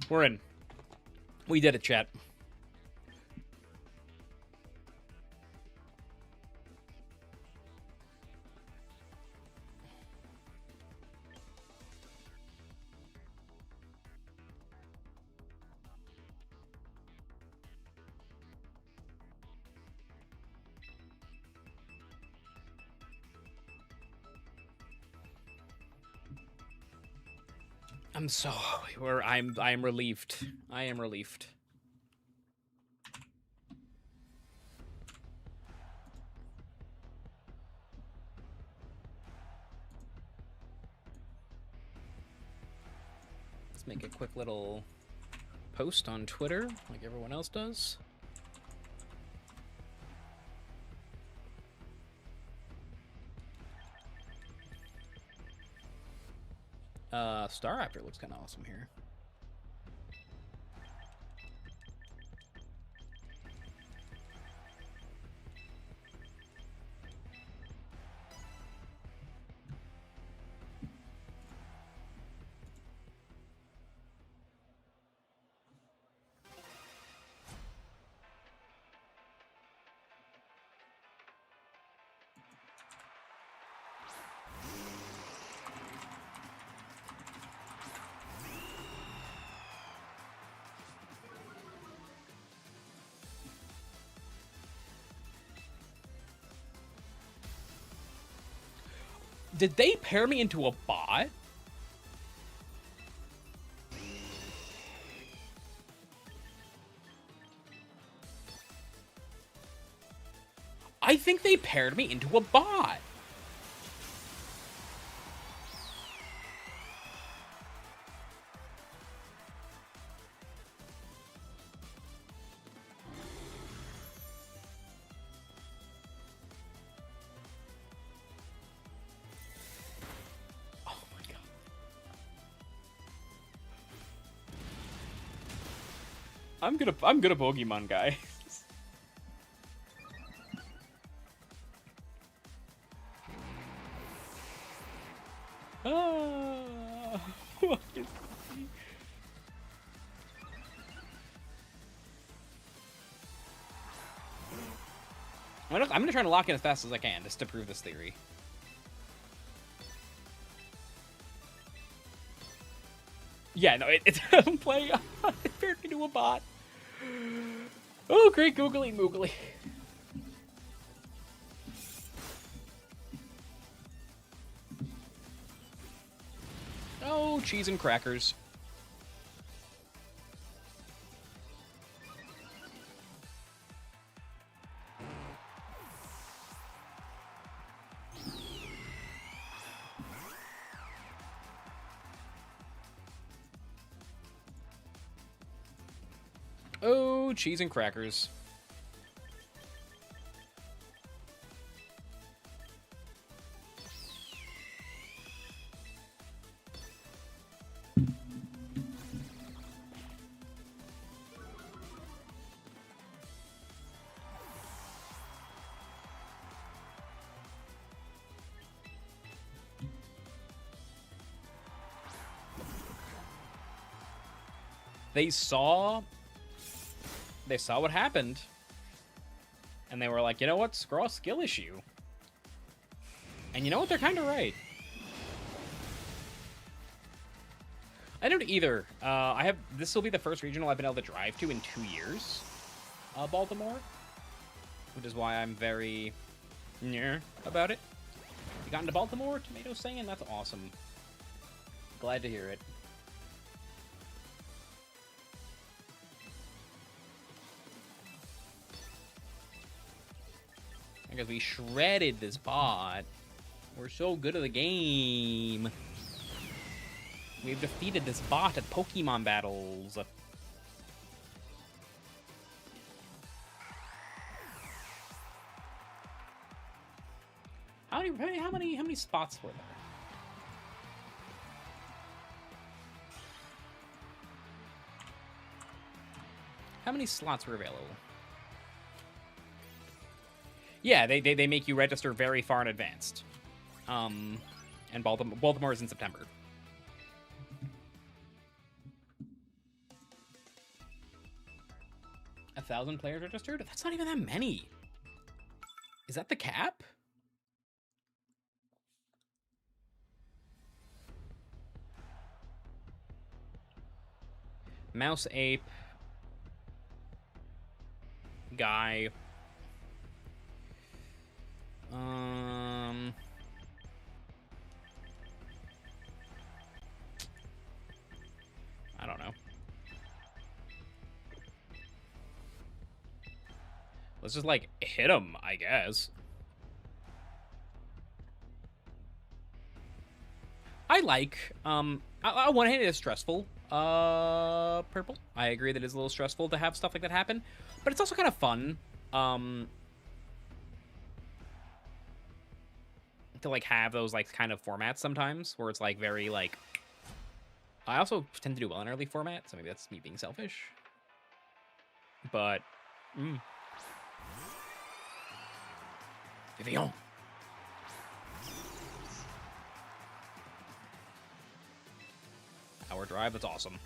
We're in. We did it, chat. I am relieved. I am relieved. Let's make a quick little post on Twitter, like everyone else does. Star Raptor looks kind of awesome here. Did they pair me into a bot? I think they paired me into a bot. I'm gonna Pokemon guy. What is he? I'm gonna try to lock in as fast as I can just to prove this theory. Yeah, no, it's I'm playing. It paired me to a bot. Oh, great googly moogly. Oh, cheese and crackers. Oh, cheese and crackers. They saw what happened, and they were like, you know what, screw a skill issue. And you know what, they're kind of right. I don't either. This will be the first regional I've been able to drive to in 2 years, Baltimore, which is why I'm very about it. You got into Baltimore, Tomato singing? That's awesome. Glad to hear it. Because we shredded this bot. We're so good at the game. We've defeated this bot at Pokemon battles. How many spots were there? How many slots were available? Yeah, they make you register very far in advance. And Baltimore is in September. A 1,000 players registered? That's not even that many. Is that the cap? Mouse Ape. Guy. Let's just, like, hit him, I guess. I like, on one hand, it is stressful, Purple. I agree that it's a little stressful to have stuff like that happen, but it's also kind of fun, to, like, have those, like, kind of formats sometimes, where it's, like, very, like... I also tend to do well in early format, so maybe that's me being selfish. But, Vivian. Power drive, that's awesome.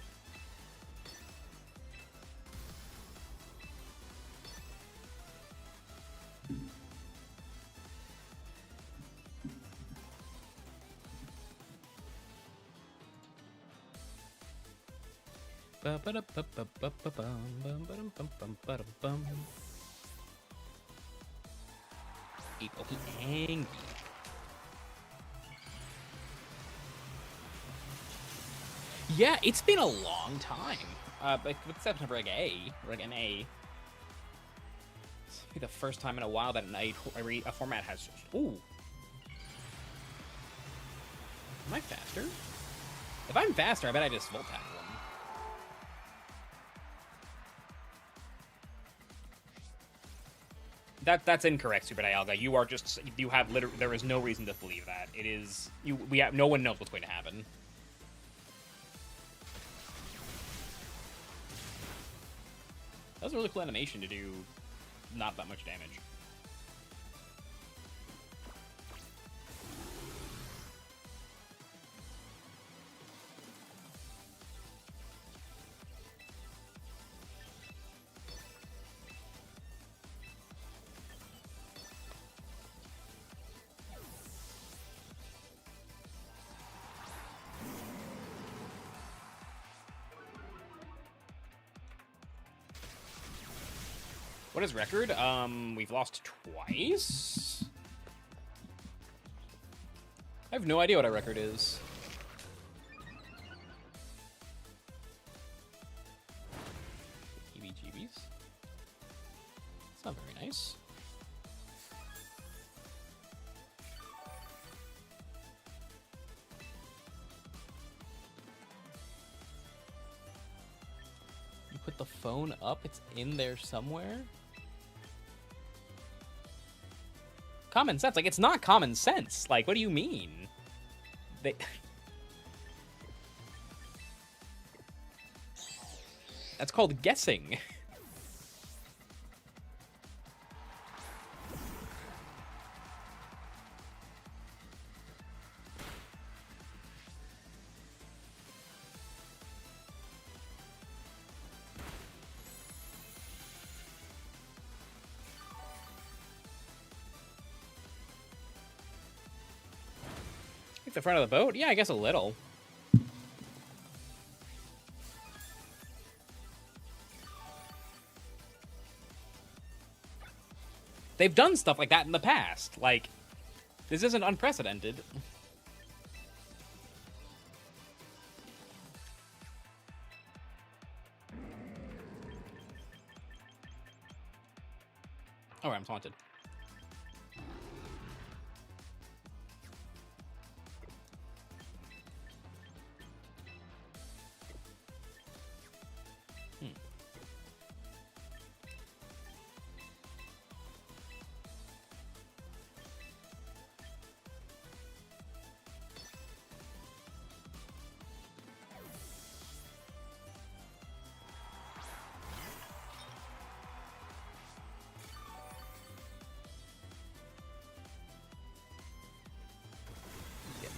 People angry. Yeah, it's been a long time. Like, except for Reg A, Reg MA. It's like the first time in a while that a format has. Ooh. Am I faster? If I'm faster, I bet I just volt tackle him. That's incorrect, Super Dialga. You are just, you have literally, there is no reason to believe that. It is, no one knows what's going to happen. That was a really cool animation to do not that much damage. What is record? We've lost twice? I have no idea what our record is. EBGBs. It's not very nice. You put the phone up, it's in there somewhere? Common sense. Like, it's not common sense. Like, what do you mean? That's called guessing. The front of the boat? Yeah, I guess a little. They've done stuff like that in the past. Like, this isn't unprecedented. Oh, I'm taunted.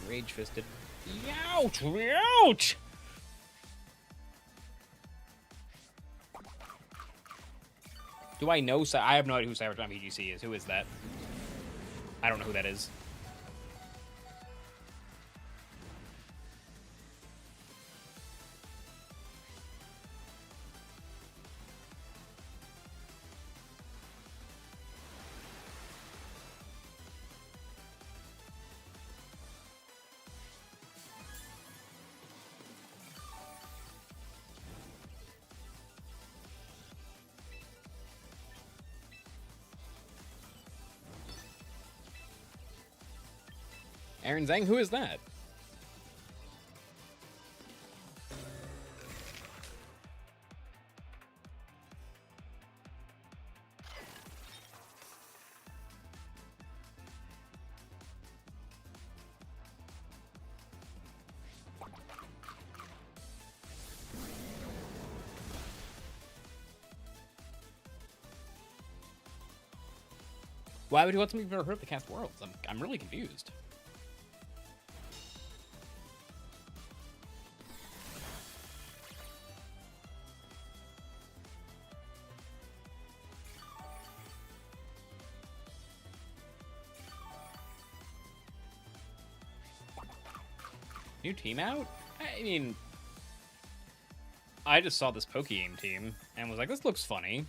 Rage fisted. Ouch! Ouch! Do I know? I have no idea who Cybertron VGC is. Who is that? I don't know who that is. Aaron Zhang, who is that? Why would you want something you've never heard of the Cast Worlds? I'm really confused. New team out? I mean, I just saw this Pokegame team and was like, this looks funny.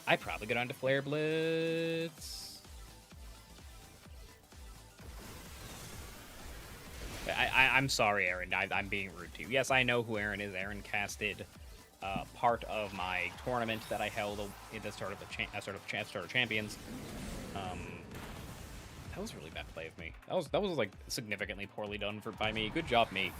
I probably go down to Flare Blitz. I'm sorry, Aaron. I'm being rude to you. Yes, I know who Aaron is. Aaron casted part of my tournament that I held at the start of Champions. That was a really bad play of me. That was like significantly poorly done by me. Good job, me.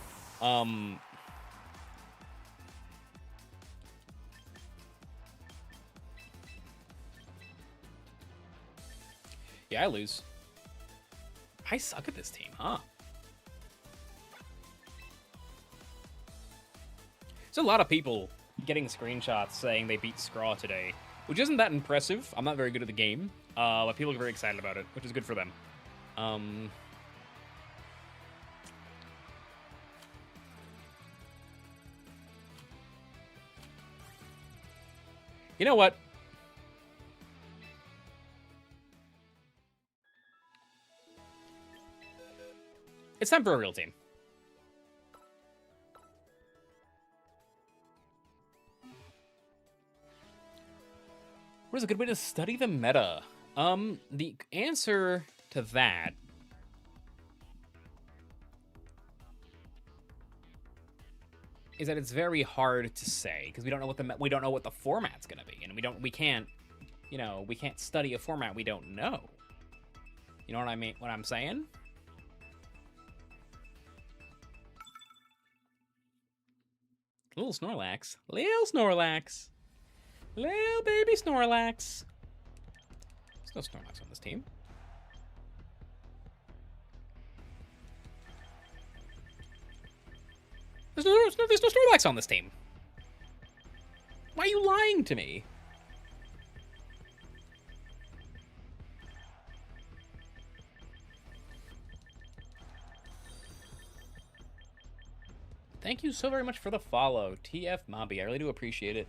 Yeah, I lose. I suck at this team, huh? There's a lot of people getting screenshots saying they beat Scraw today, which isn't that impressive. I'm not very good at the game, but people are very excited about it, which is good for them. You know what? It's time for a real team. What is a good way to study the meta? The answer to that is that it's very hard to say because we don't know what the format's gonna be, and we can't study a format we don't know. You know what I mean? What I'm saying? Little Snorlax. Little Snorlax. Little baby Snorlax. There's no Snorlax on this team. There's no Snorlax on this team. Why are you lying to me? Thank you so very much for the follow, TF Mobby. I really do appreciate it.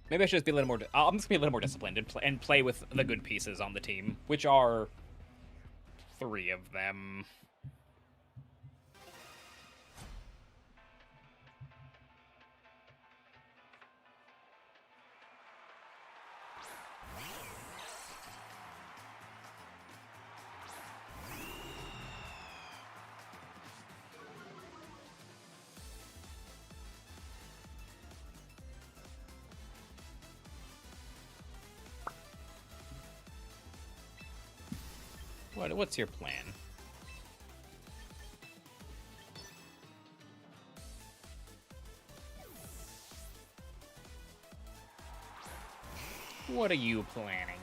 Maybe I should just be a little more. I'm just gonna be a little more disciplined and play with the good pieces on the team, which are 3 of them. What's your plan? What are you planning?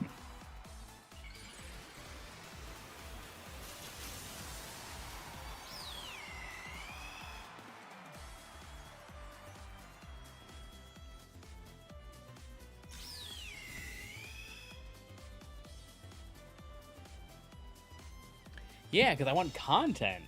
Yeah, because I want content.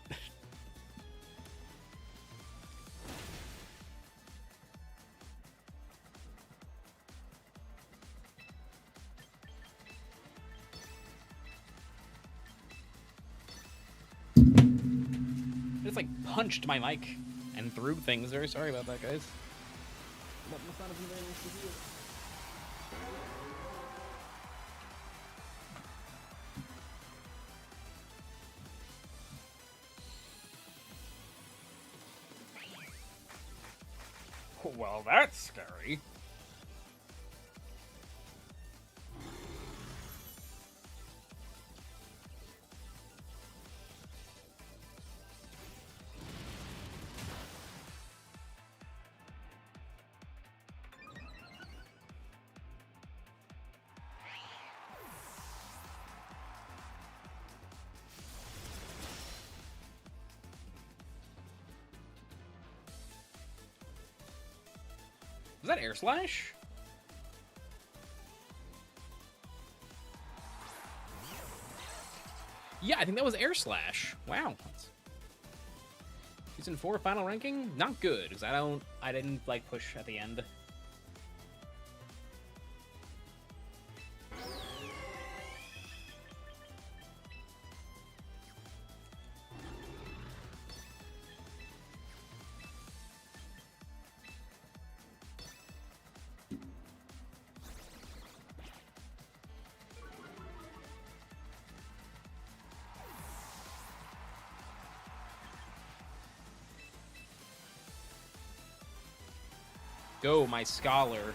just, like, punched my mic and threw things. Very sorry about that, guys. That must not have been very nice to hear. Well, that's scary. Was that Air Slash? Yeah, I think that was Air Slash. Wow. Season 4 final ranking? Not good, because I didn't, like, push at the end. Go, my scholar.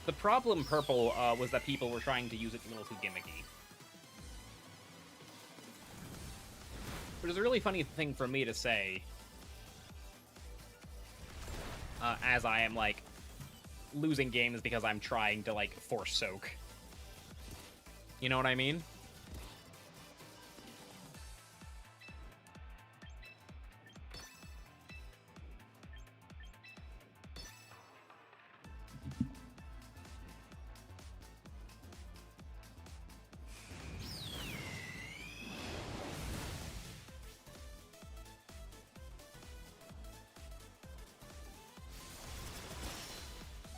The problem, Purple, was that people were trying to use it a little too gimmicky. Which is a really funny thing for me to say. As I am, like, losing games because I'm trying to, like, force soak. You know what I mean?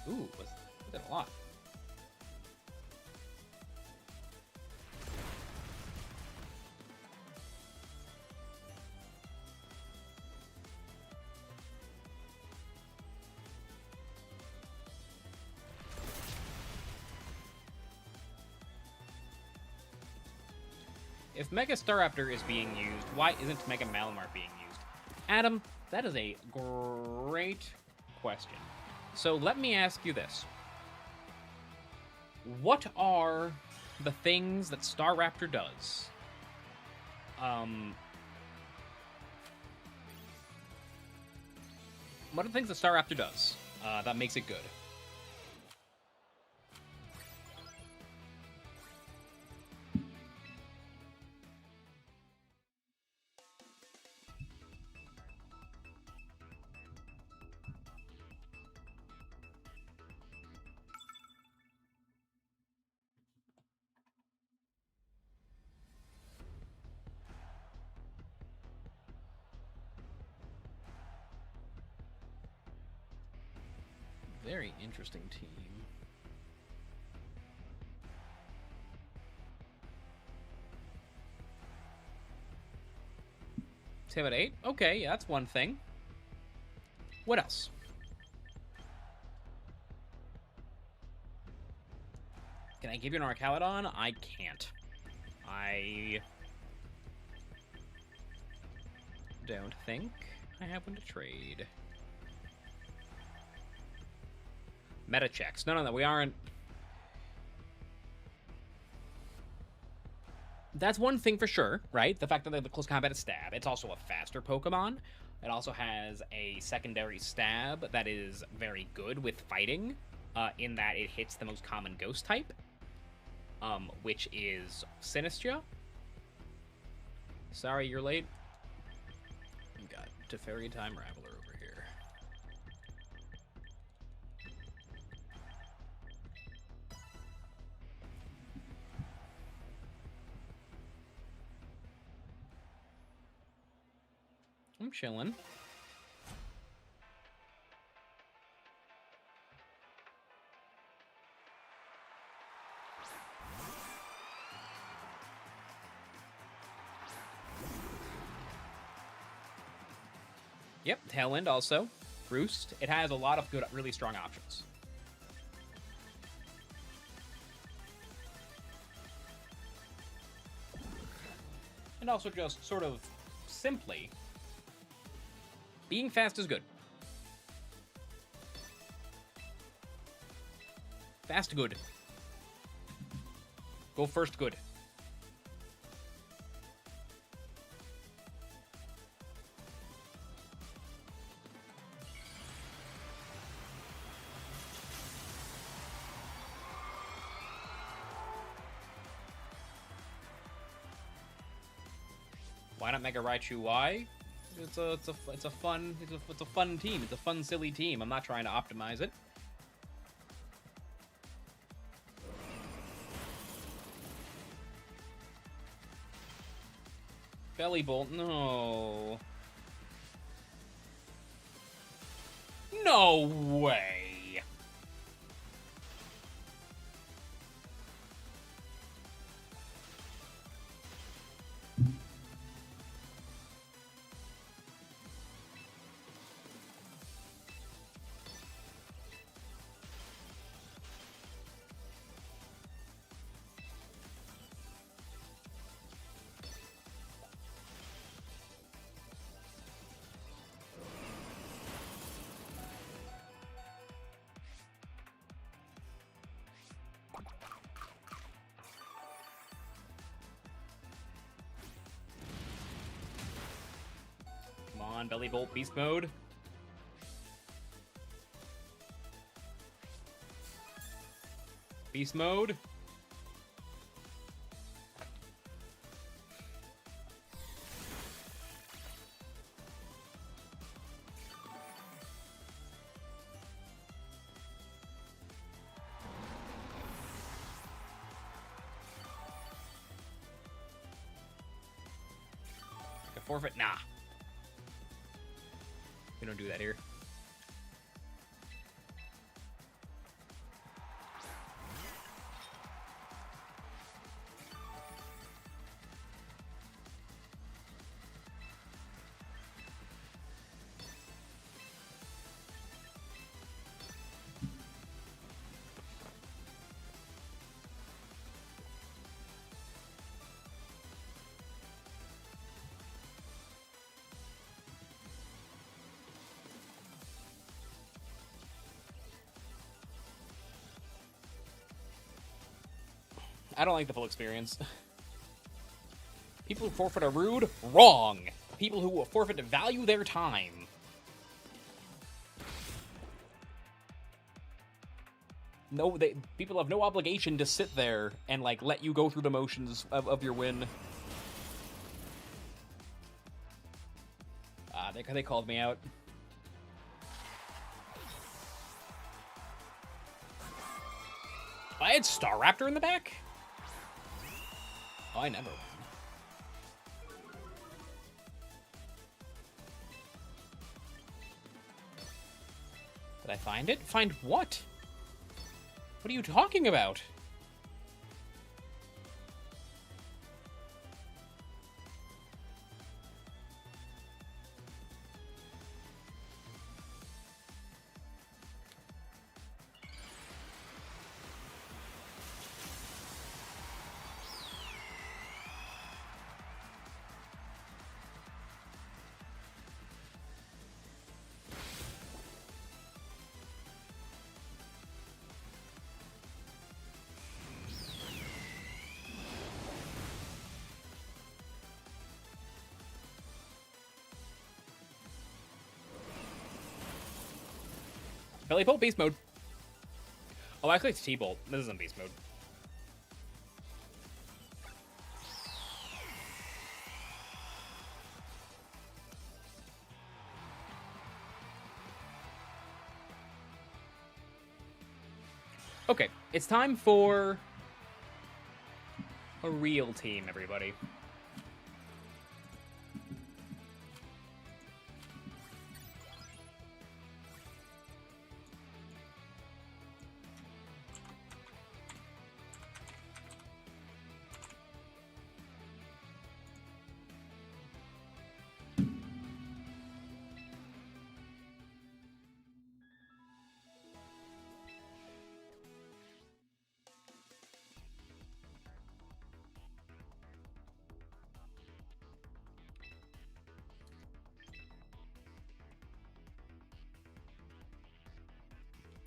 Ooh, that did a lot. If Mega Staraptor is being used, why isn't Mega Malamar being used? Adam, that is a great question. So let me ask you this. What are the things that Staraptor does? What are the things that Staraptor does that makes it good? Very interesting team. Save at 8? Okay, yeah, that's one thing. What else? Can I give you an Arcalodon? I can't. I don't think I have one to trade. Meta checks. No, we aren't. That's one thing for sure, right? The fact that they have the close combat stab. It's also a faster Pokemon. It also has a secondary stab that is very good with fighting, in that it hits the most common ghost type, which is Sinistcha. Sorry, you're late. We got Teferi Time Raveler over here. I'm chilling. Yep, Tailwind also. Roost. It has a lot of good, really strong options. And also just sort of simply, being fast is good. Fast good. Go first good. Why not Mega Raichu? Why? It's a fun team. It's a fun, silly team. I'm not trying to optimize it. Belly Bolt, no. No way. Come on, Belly Bolt, Beast Mode. Beast Mode. A forfeit? Nah. We don't do that here. I don't like the full experience. People who forfeit are rude? Wrong! People who forfeit value their time. No, people have no obligation to sit there and, like, let you go through the motions of your win. They called me out. I had Staraptor in the back? Oh, I never won. Did I find it? Find what? What are you talking about? Belly Bolt, Beast Mode. Oh, actually it's T-Bolt. This isn't Beast Mode. Okay, it's time for a real team, everybody.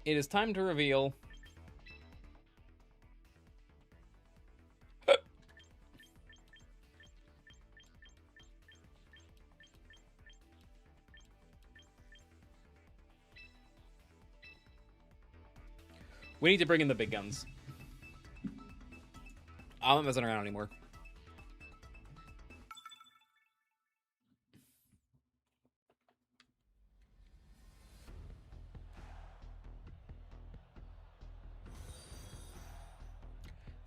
It is time to reveal. We need to bring in the big guns. I'm not messing around anymore.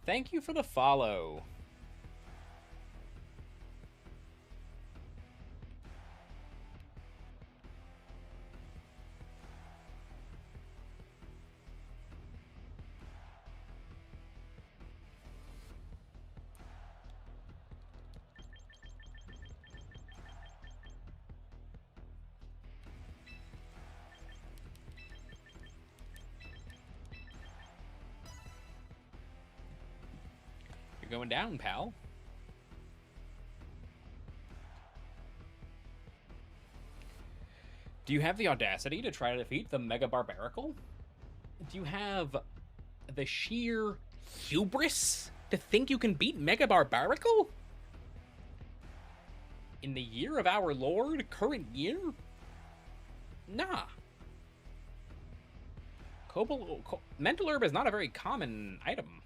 Thank you for the follow. You're going down, pal. Do you have the audacity to try to defeat the Mega Barbaracle? Do you have the sheer hubris to think you can beat Mega Barbaracle? In the year of our Lord, current year? Nah. Mental Herb is not a very common item.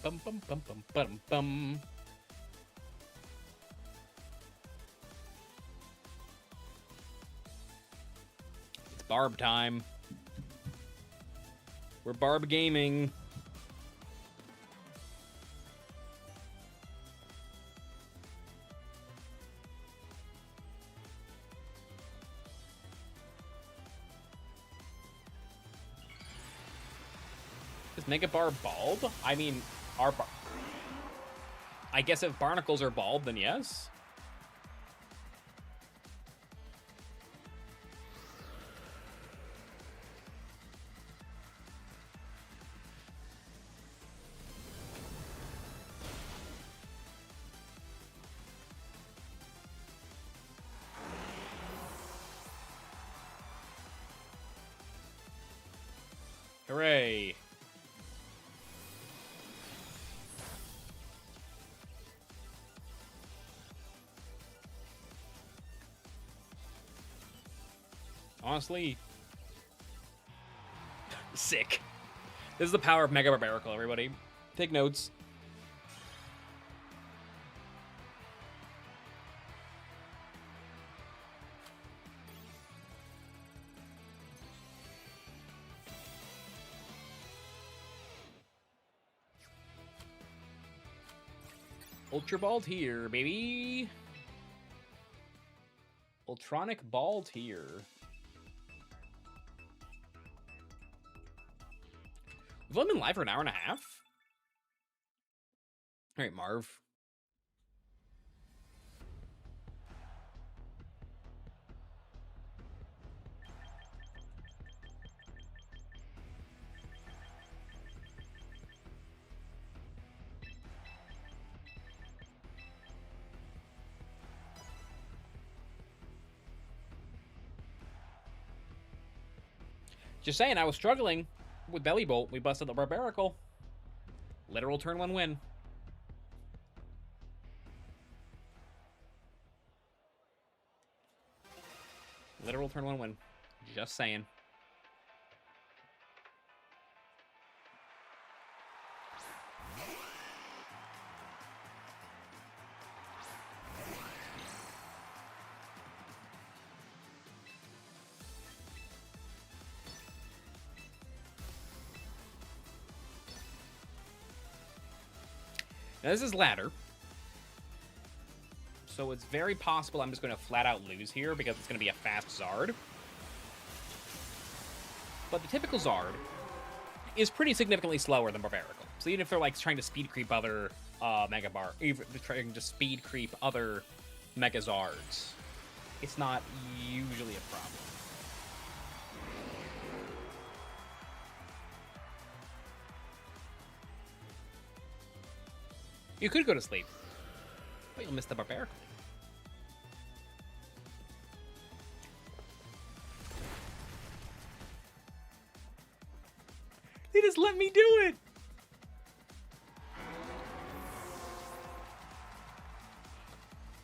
Bum bum bum bum bum bum. It's Barb time. We're Barb gaming. Is Mega Barb bald? I mean, I guess if barnacles are bald, then yes. Hooray. Honestly, sick. This is the power of Mega Barbaracle, everybody. Take notes. Ultra Ball Tier, baby. Ultronic Ball Tier. We've only been live for an hour and a half. All right, Marv. Just saying, I was struggling with Belly Bolt. We busted the Barbaracle. Literal turn one win. Literal turn one win. Just saying. Now, this is ladder. So it's very possible I'm just going to flat out lose here because it's going to be a fast Zard. But the typical Zard is pretty significantly slower than Barbaracle. So even if they're like trying to speed creep other even if they're trying to speed creep other Mega Zards, it's not usually a problem. You could go to sleep, but you'll miss the Barbaracle. They just let me do it!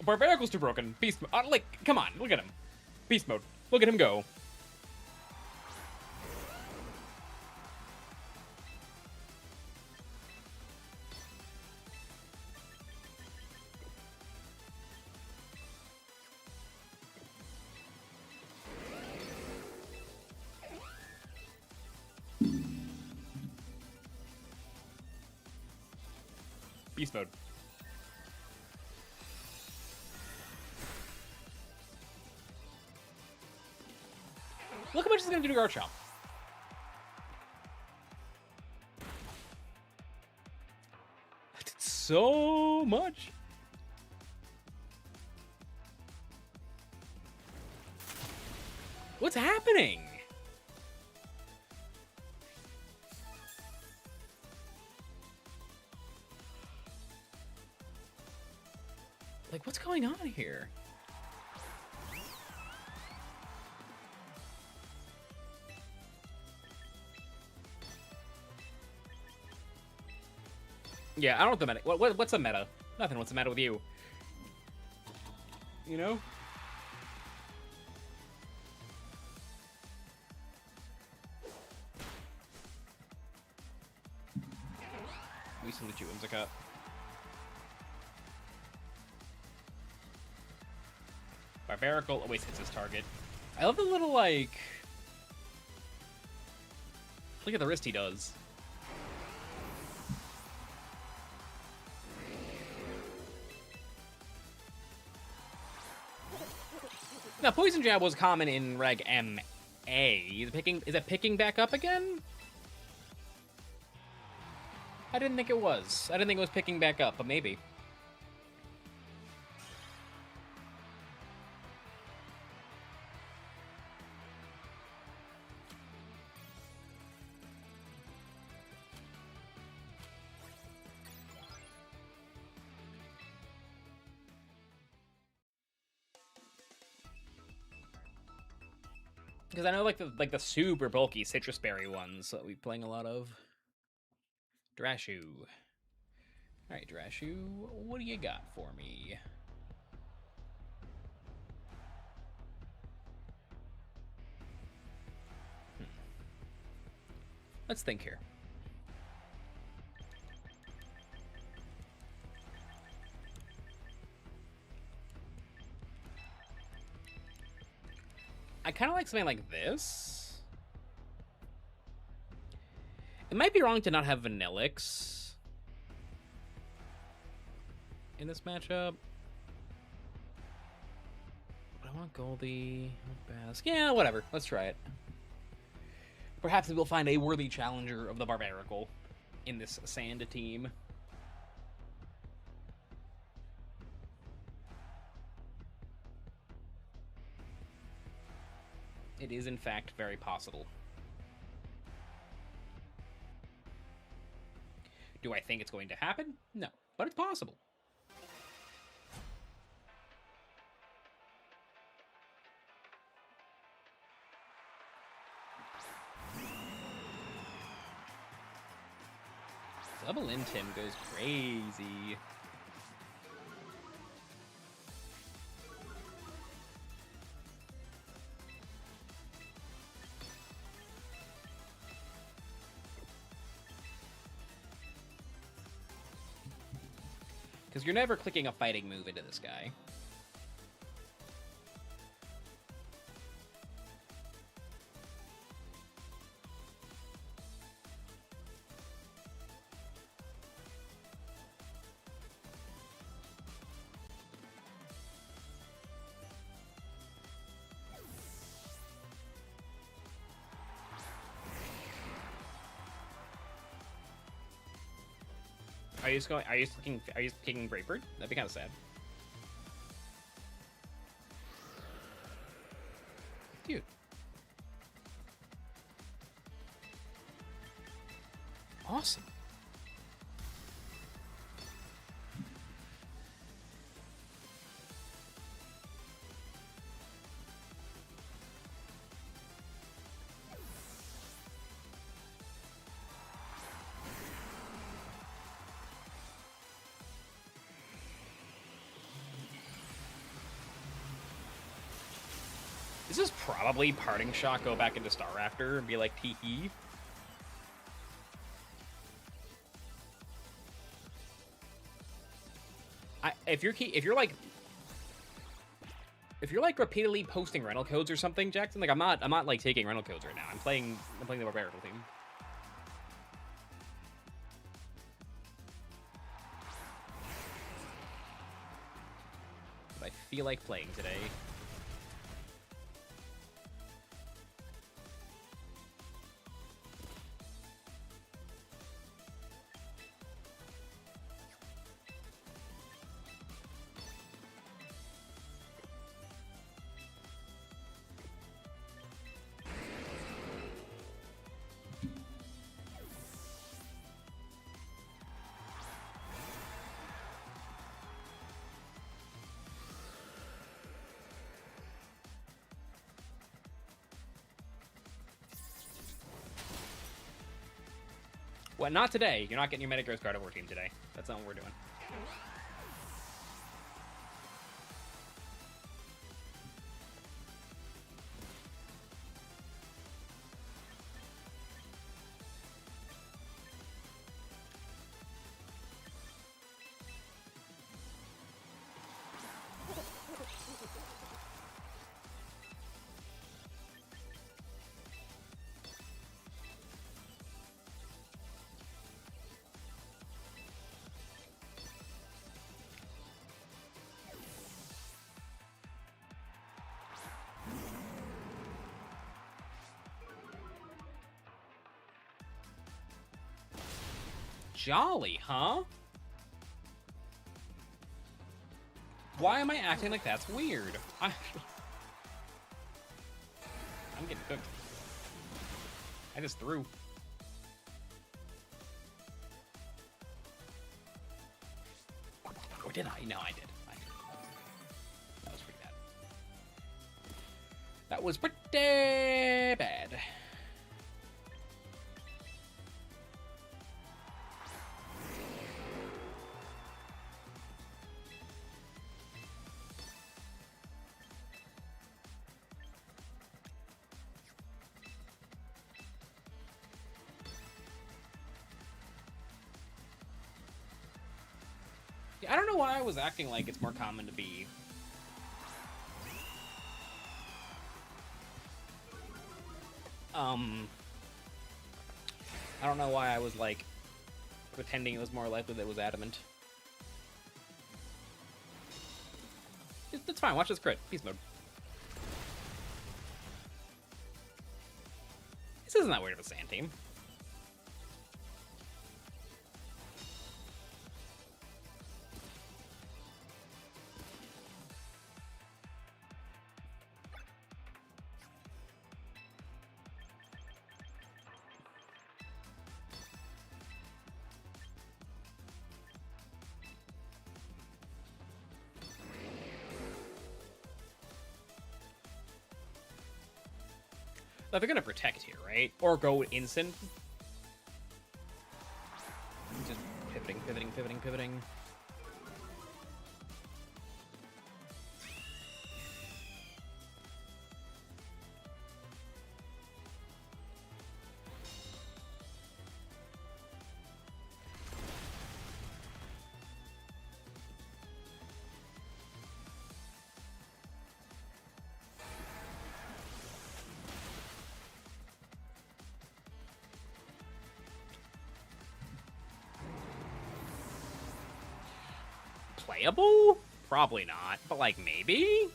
Barbaracle's too broken. Beast mode. Like, come on, look at him. Beast mode. Look at him go. Beast mode. Look how much he's gonna do to Garchomp. I did so much. What's happening? Like, what's going on here? Yeah, I don't know what the meta. What's the meta? Nothing. What's the matter with you? You know? We salute you, Whimsicott. Barbaracle always hits his target. I love the little, like... Look at the wrist he does. Now, Poison Jab was common in Reg MA. Is it picking back up again? I didn't think it was. I didn't think it was picking back up, but maybe. Because I know like the super bulky citrus berry ones that we're playing a lot of. Drashu. Alright, Drashu, what do you got for me? Let's think here. I kind of like something like this. It might be wrong to not have Vanillix in this matchup. But I want Goldie, Bask. Yeah, whatever. Let's try it. Perhaps we'll find a worthy challenger of the Barbaracle in this Sand team. It is, in fact, very possible. Do I think it's going to happen? No, but it's possible. Double in Tim goes crazy. Because you're never clicking a fighting move into this guy. Are you just going? Are you kicking Brightbird? That'd be kind of sad. Dude. Awesome. This is probably Parting Shot go back into Star Raptor and be like, tee hee. If you're like repeatedly posting rental codes or something, Jackson, like I'm not like taking rental codes right now. I'm playing the Barbaracle team. But I feel like playing today. Well, not today. You're not getting your Metagross Gardevoir team today. That's not what we're doing. Jolly, huh? Why am I acting like that's weird? I'm getting cooked. I just threw. Or did I? No, I did. That was pretty bad. That was pretty bad. I don't know why I was acting like it's more common to be. I don't know why I was like pretending it was more likely that it was adamant. It's fine. Watch this crit. Beast mode. This isn't that weird of a sand team. Now they're gonna protect here, right? Or go instant. Just pivoting. Playable? Probably not, but like maybe?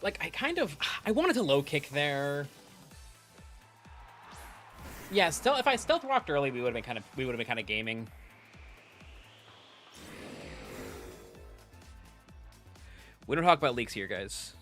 Like, I wanted to low kick there. Yeah, still, if I stealth rocked early, we would have been kind of gaming. We don't talk about leaks here, guys.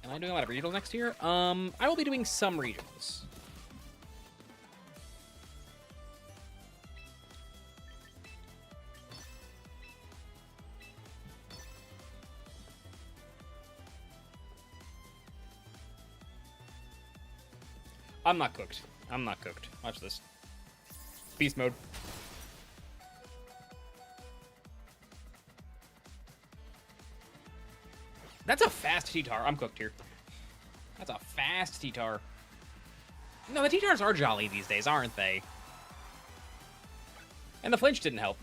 Am I doing a lot of regionals next year? I will be doing some regionals. I'm not cooked. I'm not cooked. Watch this. Beast mode. That's a fast T-Tar. I'm cooked here. That's a fast T-Tar. No, the T-Tars are jolly these days, aren't they? And the flinch didn't help.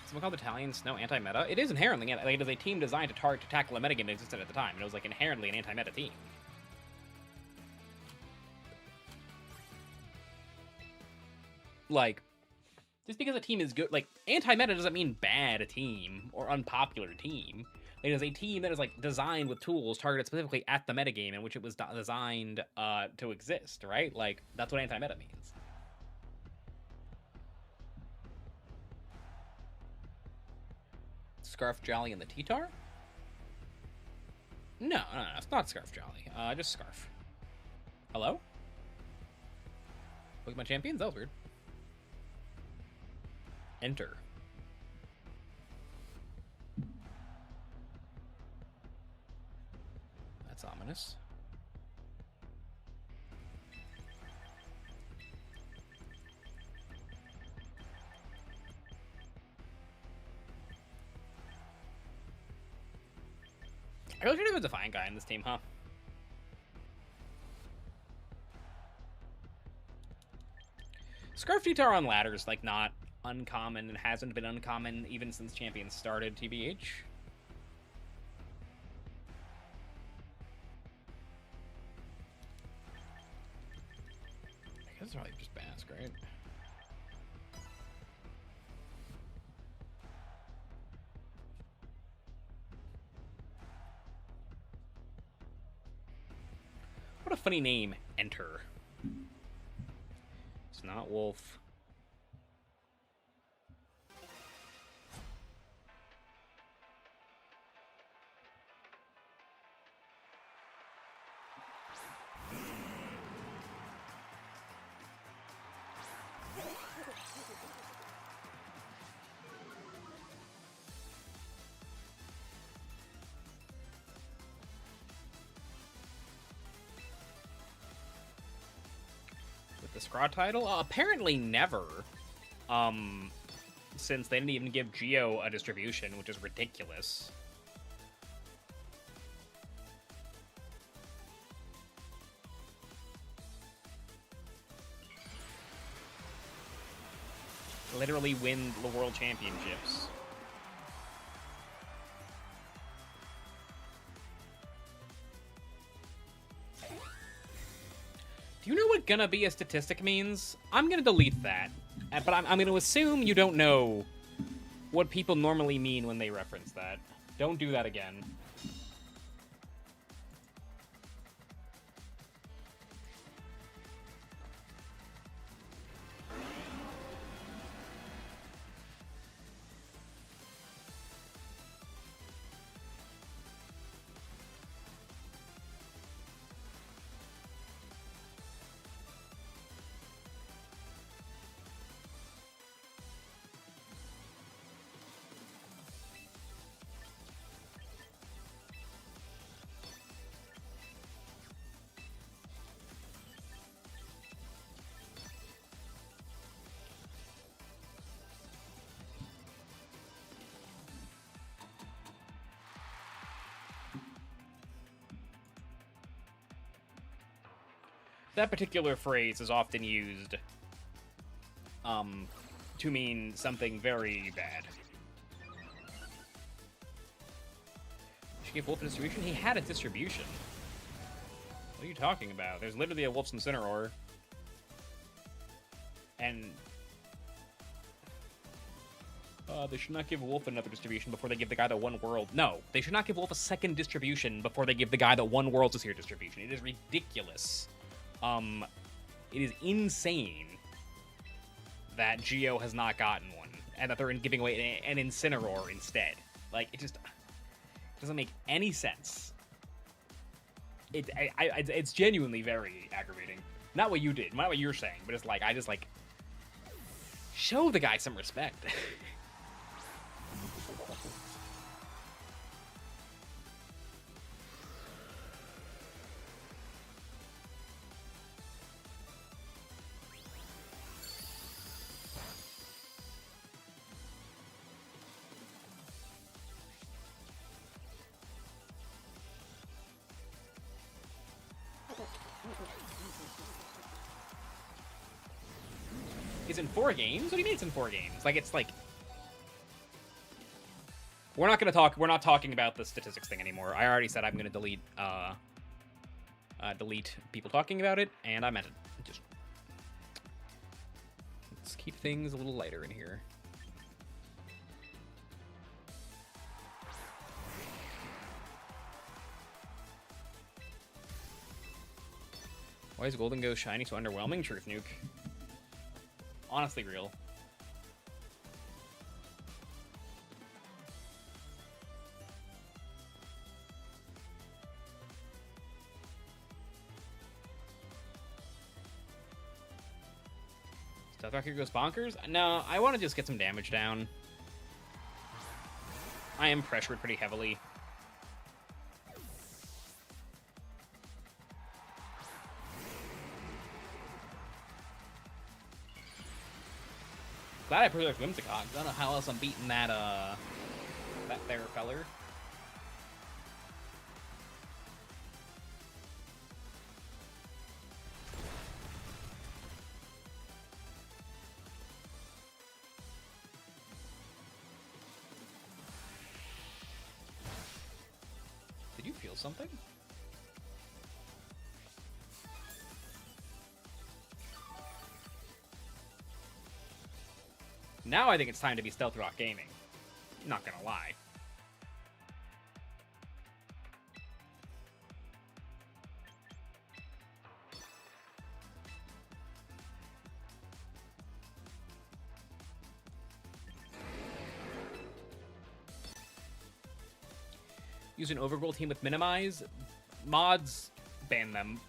Someone called Italians no anti-meta? It is inherently, like, it is a team designed to tackle a metagame that existed at the time. And it was, like, inherently an anti-meta team. Like, just because a team is good, like, anti-meta doesn't mean bad team or unpopular team. It is a team that is, like, designed with tools targeted specifically at the metagame in which it was designed to exist, right? Like, that's what anti-meta means. Scarf Jolly and the T-Tar? No, it's not Scarf Jolly. Just Scarf. Hello? Pokemon Champions? That was weird. Enter. That's ominous. I really should have a Defiant guy in this team, huh? Scarf T-Tar on ladders, like, not uncommon and hasn't been uncommon even since Champions started, TBH. I guess it's probably just Bask, right? What a funny name, Enter. It's not Wolf. The Scraw title? Apparently never. Since they didn't even give Geo a distribution, which is ridiculous. Literally win the World Championships. Do you know what gonna be a statistic means? I'm gonna delete that. But I'm gonna assume you don't know what people normally mean when they reference that. Don't do that again. That particular phrase is often used to mean something very bad. Should give Wolf a distribution? He had a distribution. What are you talking about? There's literally a Wolf's Incineroar. And... they should not give Wolf another distribution before they give the guy that won World. No, they should not give Wolf a second distribution before they give the guy that won Worlds this year distribution. It is ridiculous. It is insane that Geo has not gotten one, and that they're giving away an Incineroar instead. Like, it just doesn't make any sense. It's genuinely very aggravating. Not what you did, not what you're saying, but it's like, I just, like, show the guy some respect. It's in 4 games? What do you mean it's in 4 games? Like, it's like... We're not talking about the statistics thing anymore. I already said I'm gonna delete, delete people talking about it, and I meant it. Just... Let's keep things a little lighter in here. Why is Golden Ghost shiny so underwhelming? Truth Nuke. Honestly real. Stealth Rocket goes bonkers? No, I want to just get some damage down. I am pressured pretty heavily. Glad I preserved Whimsicott. I don't know how else I'm beating that, that there feller. Did you feel something? Now I think it's time to be Stealth Rock Gaming. Not gonna lie. Use an overworld team with minimize. Mods, ban them.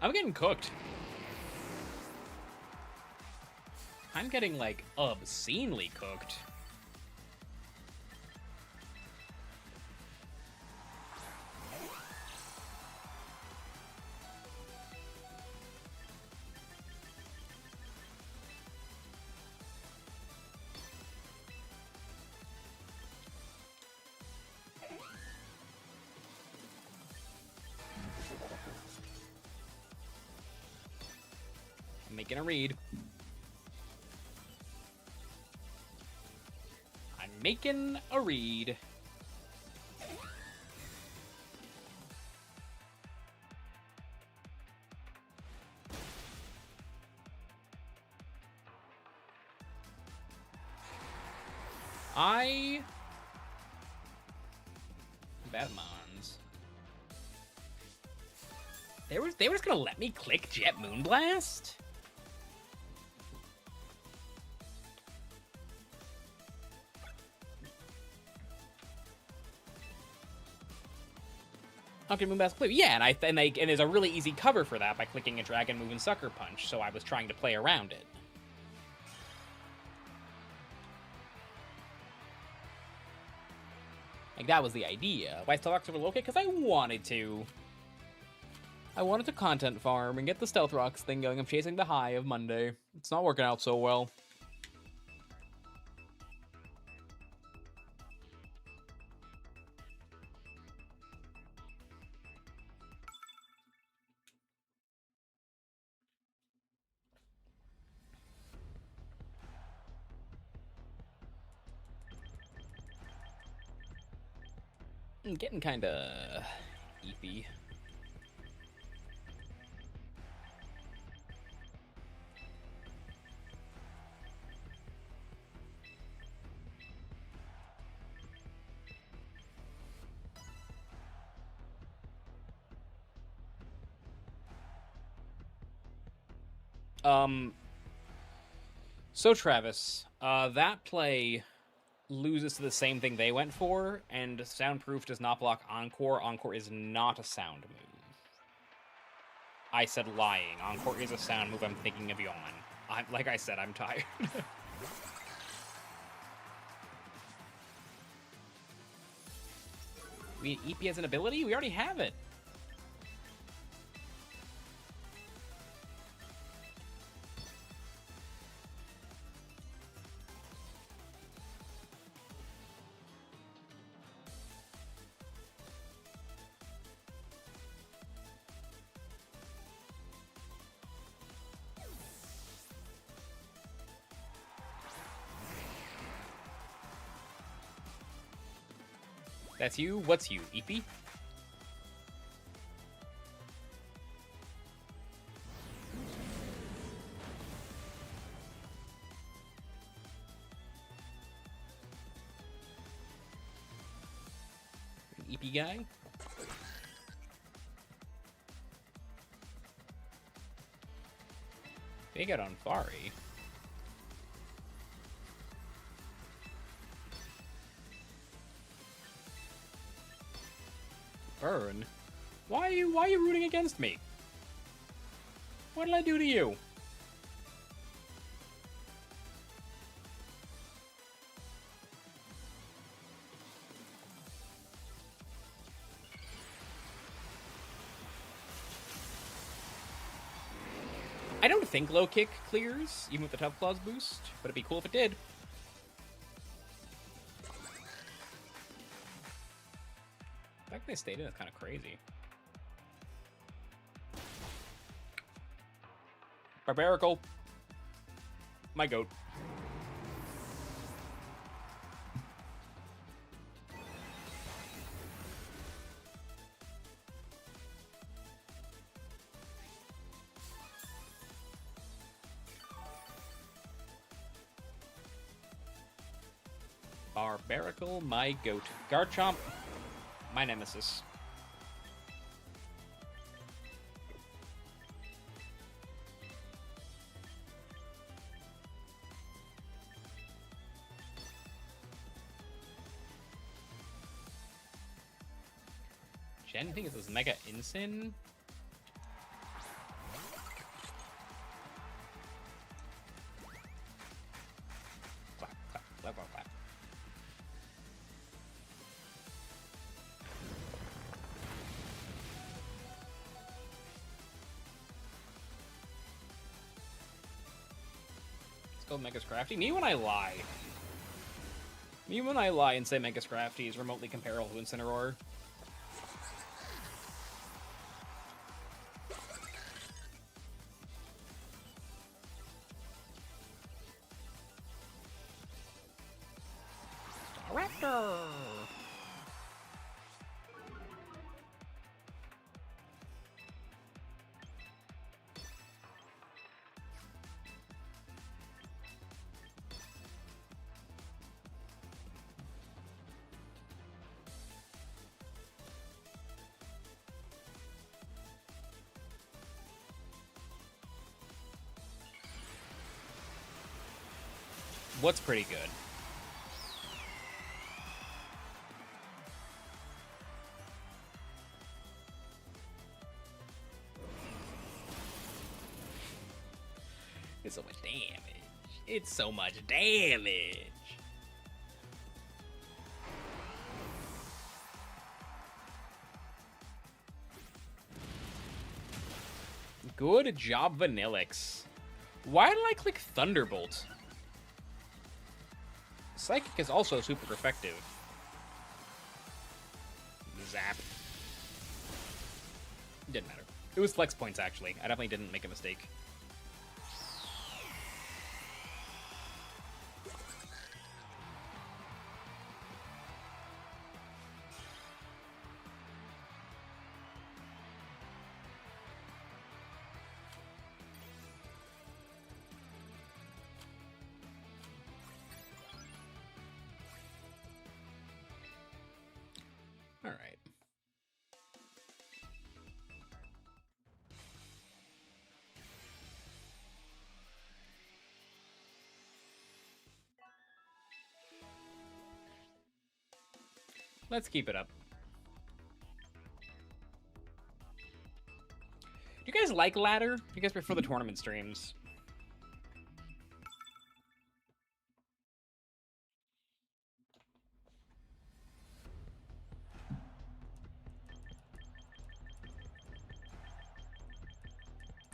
I'm getting cooked. I'm getting, like, obscenely cooked. Making a read. I'm making a read. Bad mons. They were just gonna let me click Jet Moonblast? Okay, Moonblast play. Yeah, and there's a really easy cover for that by clicking a Dragon Move and Sucker Punch, so I was trying to play around it. Like, that was the idea. Why Stealth Rocks over Low Kick? Because I wanted to. I wanted to content farm and get the Stealth Rocks thing going. I'm chasing the high of Monday. It's not working out so well. I'm getting kind of eepy. So Travis, that play loses to the same thing they went for, and Soundproof does not block Encore. Encore is not a sound move. I said lying. Encore is a sound move I'm thinking of yawn. Like I said, I'm tired. EP has an ability? We already have it. That's you? What's you, EP? EP guy? They got on Fari. Burn? Why are you rooting against me? What did I do to you? I don't think low kick clears, even with the Tough Claws boost, but it'd be cool if it did. The fact they stayed in is kind of crazy. Barbaracle. My goat. Barbaracle, my goat. Garchomp, my nemesis. Jen, I think this is Mega Incin. Clap, clap, clap, clap, clap. Let's go Mega's Crafty. Me when I lie. Me when I lie and say Mega's Crafty is remotely comparable to Incineroar. Raptor! What's pretty good? It's so much damage. It's so much damage. Good job, Vanillix. Why did I click Thunderbolt? Psychic is also super effective. Zap. Didn't matter. It was flex points, actually. I definitely didn't make a mistake. All right. Let's keep it up. Do you guys like ladder? Do you guys prefer the tournament streams?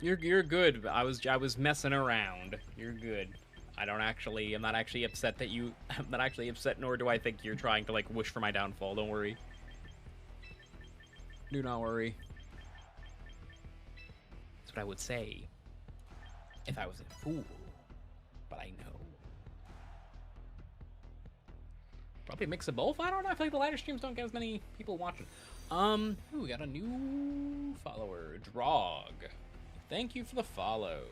You're good. I was messing around. You're good. I'm not actually upset that you. I'm not actually upset, nor do I think you're trying to like wish for my downfall. Don't worry. Do not worry. That's what I would say if I was a fool. But I know. Probably a mix of both. I don't know. I feel like the lighter streams don't get as many people watching. Ooh, we got a new follower, Drog. Thank you for the follow.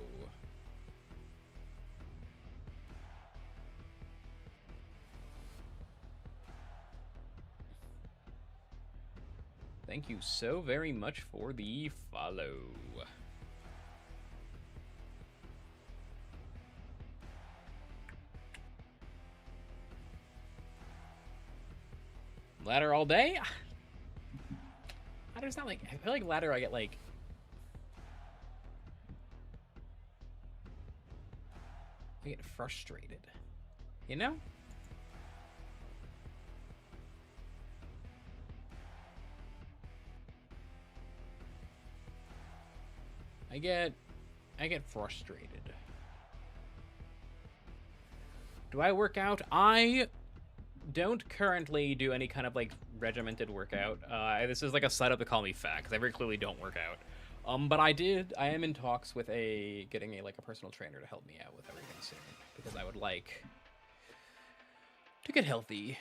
Thank you so very much for the follow. Ladder all day? Ladder's not like... I feel like ladder I get like... I get frustrated. You know? I get frustrated. Do I work out? I don't currently do any kind of like regimented workout. This is like a setup to call me fat because I very clearly don't work out. But I am in talks with getting a personal trainer to help me out with everything soon because I would like to get healthy.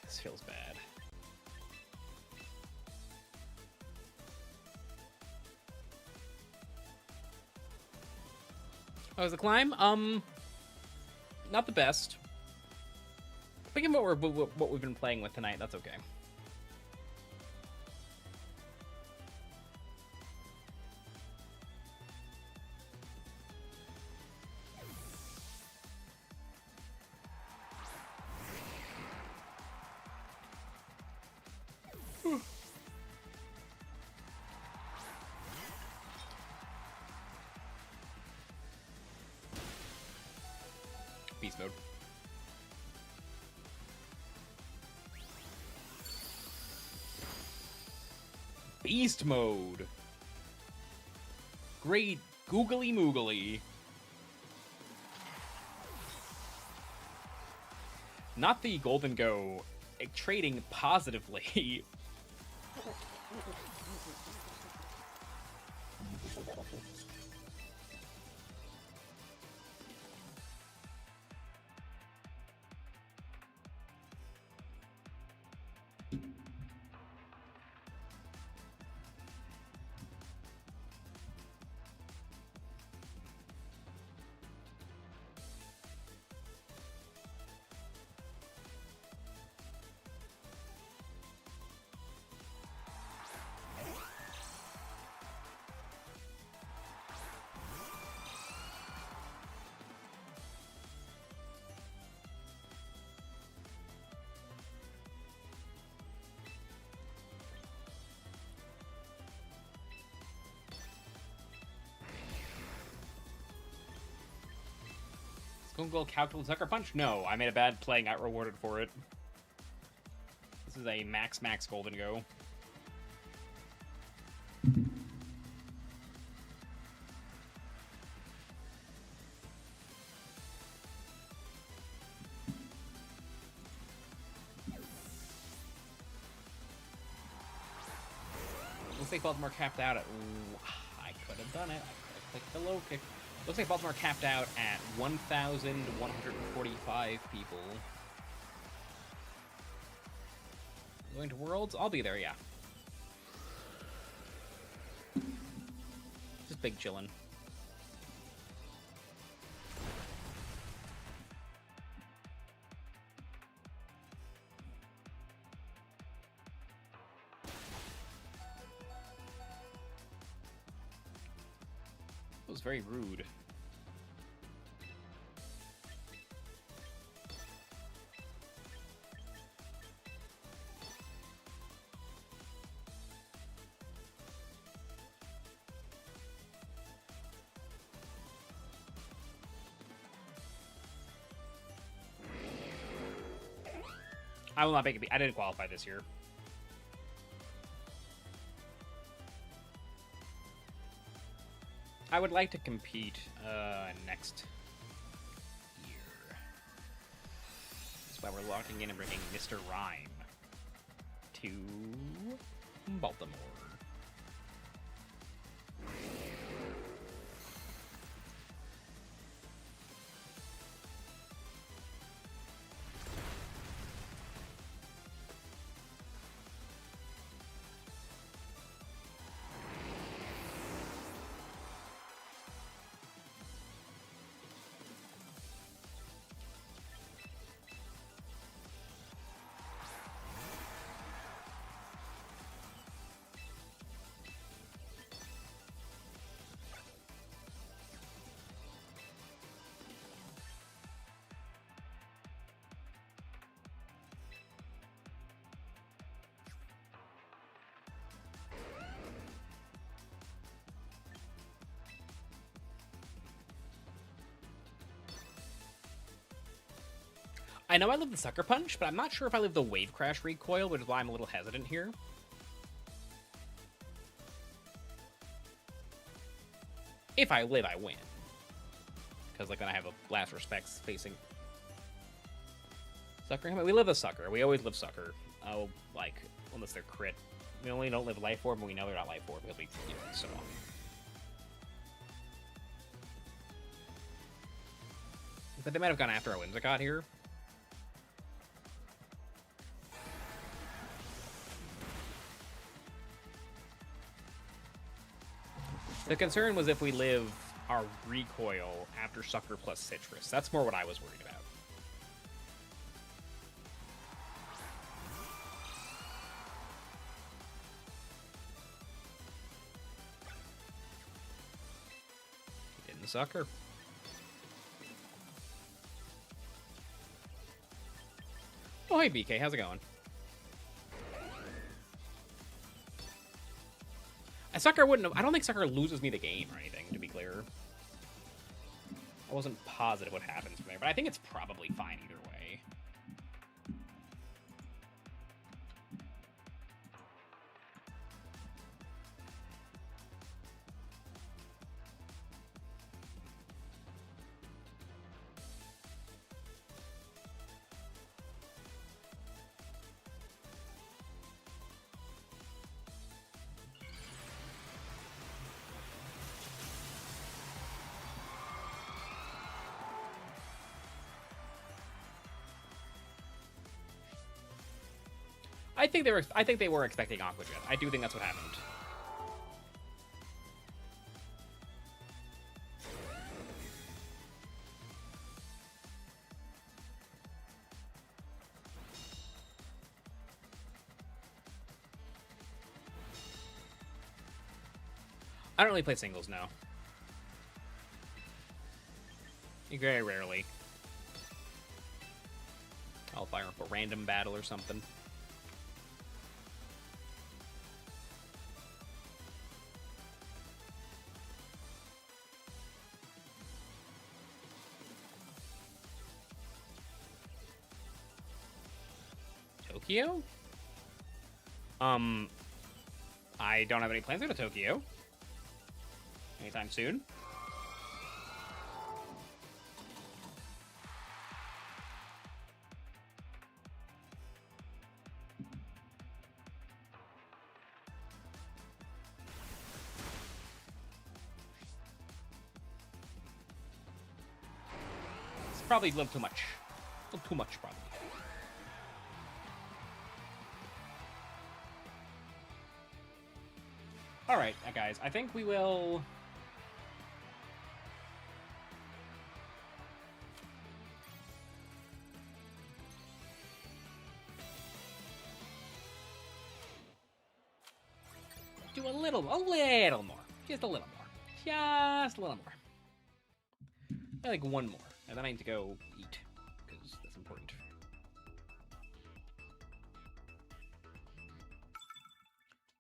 This feels bad. How was the climb? Not the best. Thinking about what we've been playing with tonight, that's okay. Beast mode. Beast mode. Great googly moogly. Not the Golden Go trading positively. Google calculate sucker punch? No, I made a bad play and got rewarded for it. This is a max golden go. Looks like Baltimore capped out at... Ooh, I could have done it. I could have clicked the low kick. Looks like Baltimore capped out at 1,145 people. Going to Worlds? I'll be there, yeah. Just big chillin'. That was very rude. I will not make it. I didn't qualify this year. I would like to compete next year. That's why we're locking in and bringing Mr. Rhyme to Baltimore. I know I live the Sucker Punch, but I'm not sure if I live the Wave Crash recoil, which is why I'm a little hesitant here. If I live, I win. Because, like, then I have a Last Respects facing Sucker. We live the Sucker. We always live Sucker. Oh, like, unless they're crit. We only don't live Life Orb, but we know they're not Life Orb because we, so on. But they might have gone after our Whimsicott here. The concern was if we live our recoil after Sucker plus Citrus. That's more what I was worried about. In the Sucker. Oh, hey, BK. How's it going? Sucker wouldn't have... I don't think Sucker loses me the game or anything, to be clear. I wasn't positive what happens from there, but I think it's probably fine either way. I think they were expecting Aqua Jet. I do think that's what happened. I don't really play singles now. Very rarely. I'll fire up a random battle or something. Tokyo? I don't have any plans to go to Tokyo anytime soon. It's probably a little too much. A little too much, probably. All right, guys, I think we will... do a little more. Just a little more. Just a little more. I like one more, and then I need to go eat, because that's important.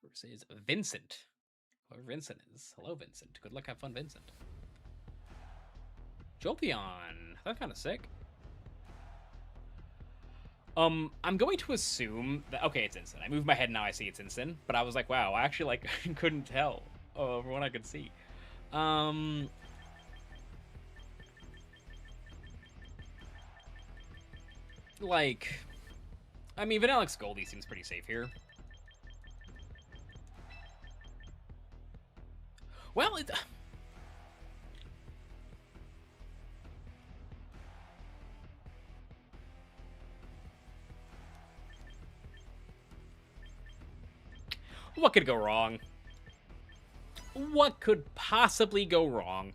Versus Vincent. Whoever Vincent is. Hello, Vincent. Good luck, have fun, Vincent. Jolteon. That's kind of sick. I'm going to assume that... Okay, it's instant. I moved my head, now I see it's instant. But I was like, wow, I actually, like, couldn't tell from what I could see. Like... I mean, Vanillix Goldie seems pretty safe here. Well, it... What could go wrong? What could possibly go wrong?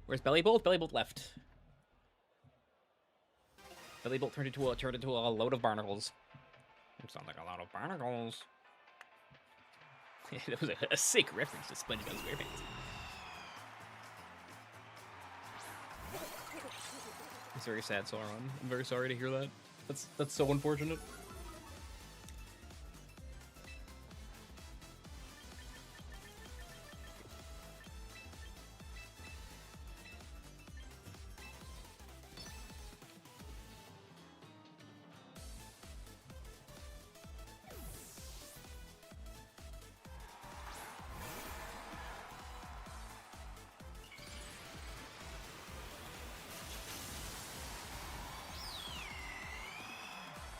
Where's Bellybolt? Bellybolt left. Bellybolt turned into a load of barnacles. It sounds like a lot of barnacles. That was a sick reference to SpongeBob SquarePants. It's very sad, Sauron. I'm very sorry to hear that. That's so unfortunate.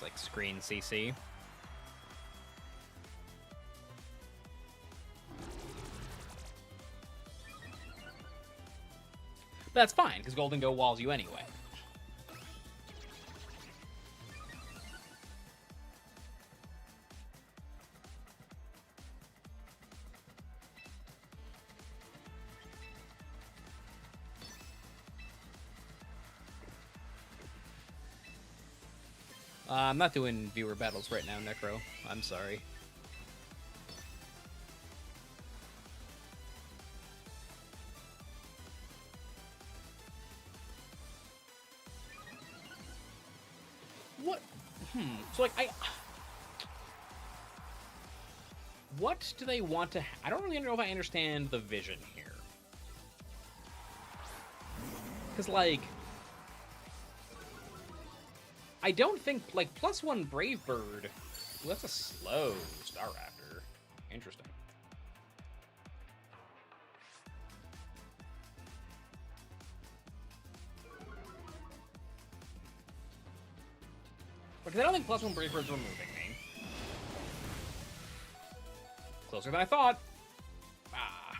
Like screen CC. But that's fine, because Golden Go walls you anyway. I'm not doing viewer battles right now, Necro. I'm sorry. What? So, like, what do they want to... I don't really know if I understand the vision here. Because, like... I don't think, like, +1 Brave Bird... Ooh, that's a slow Star Raptor. Interesting. Because I don't think +1 Brave Bird's removing me. Closer than I thought. Ah.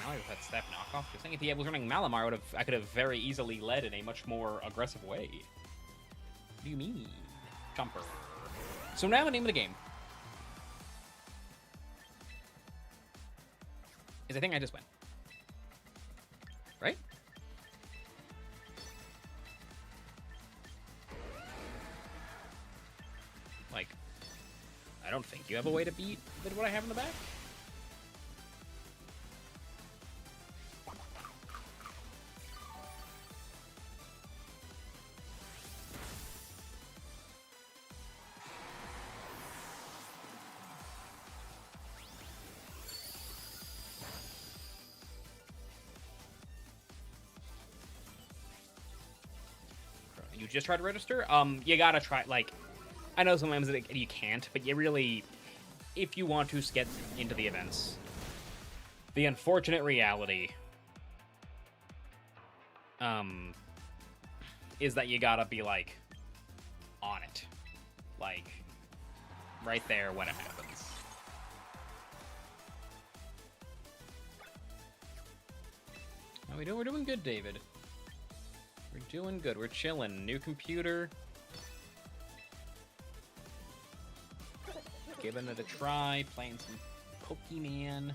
Malamar with that step knockoff. Just think if he was running Malamar, I could have very easily led in a much more aggressive way. What do you mean? Jumper. So now the name of the game is I think I just win. Right? Like, I don't think you have a way to beat what I have in the back. you just try to register, you gotta try, like, I know sometimes you can't, but you really, if you want to get into the events, the unfortunate reality, is that you gotta be, like, on it. Like, right there when it happens. We're doing good, David. We're doing good. We're chilling. New computer. Giving it a try. Playing some Pokemon.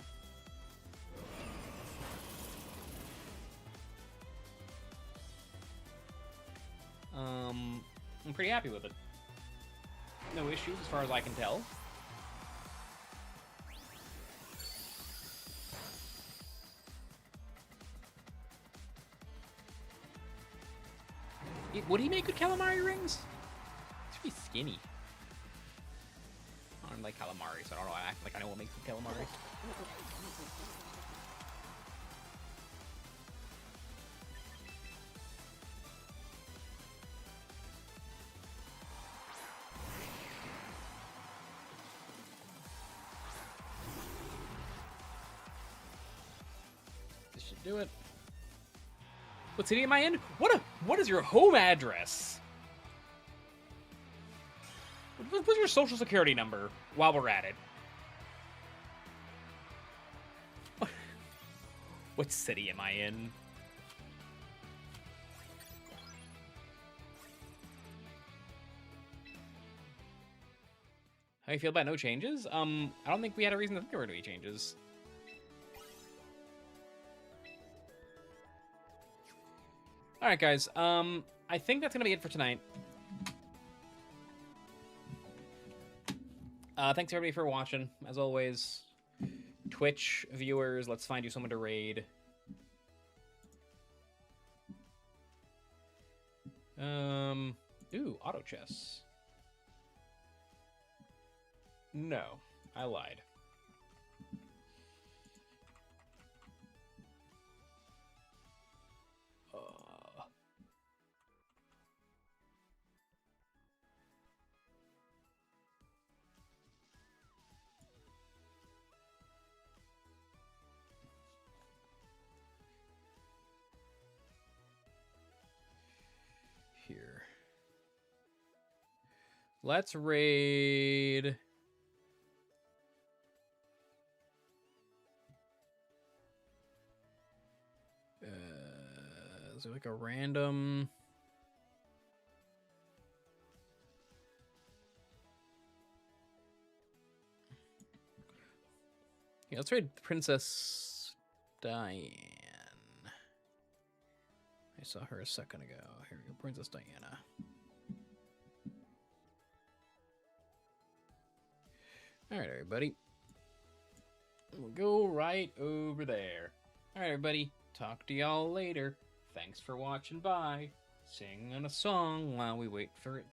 I'm pretty happy with it. No issues as far as I can tell. Would he make good calamari rings? He's pretty skinny. I don't like calamari, so I don't know. I act like I know what makes good calamari. This should do it. What city am I in? What is your home address? What's your social security number while we're at it? What city am I in? How do you feel about no changes? I don't think we had a reason to think there were going to be changes. Alright, guys. I think that's going to be it for tonight. Thanks, everybody, for watching. As always, Twitch viewers, let's find you someone to raid. Ooh, auto chess. No, I lied. Here. Let's raid. Is there like a random? Yeah, let's raid Princess Diane. I saw her a second ago. Here we go, Princess Diana. All right, everybody. We'll go right over there. All right, everybody. Talk to y'all later. Thanks for watching. Bye. Sing on a song while we wait for it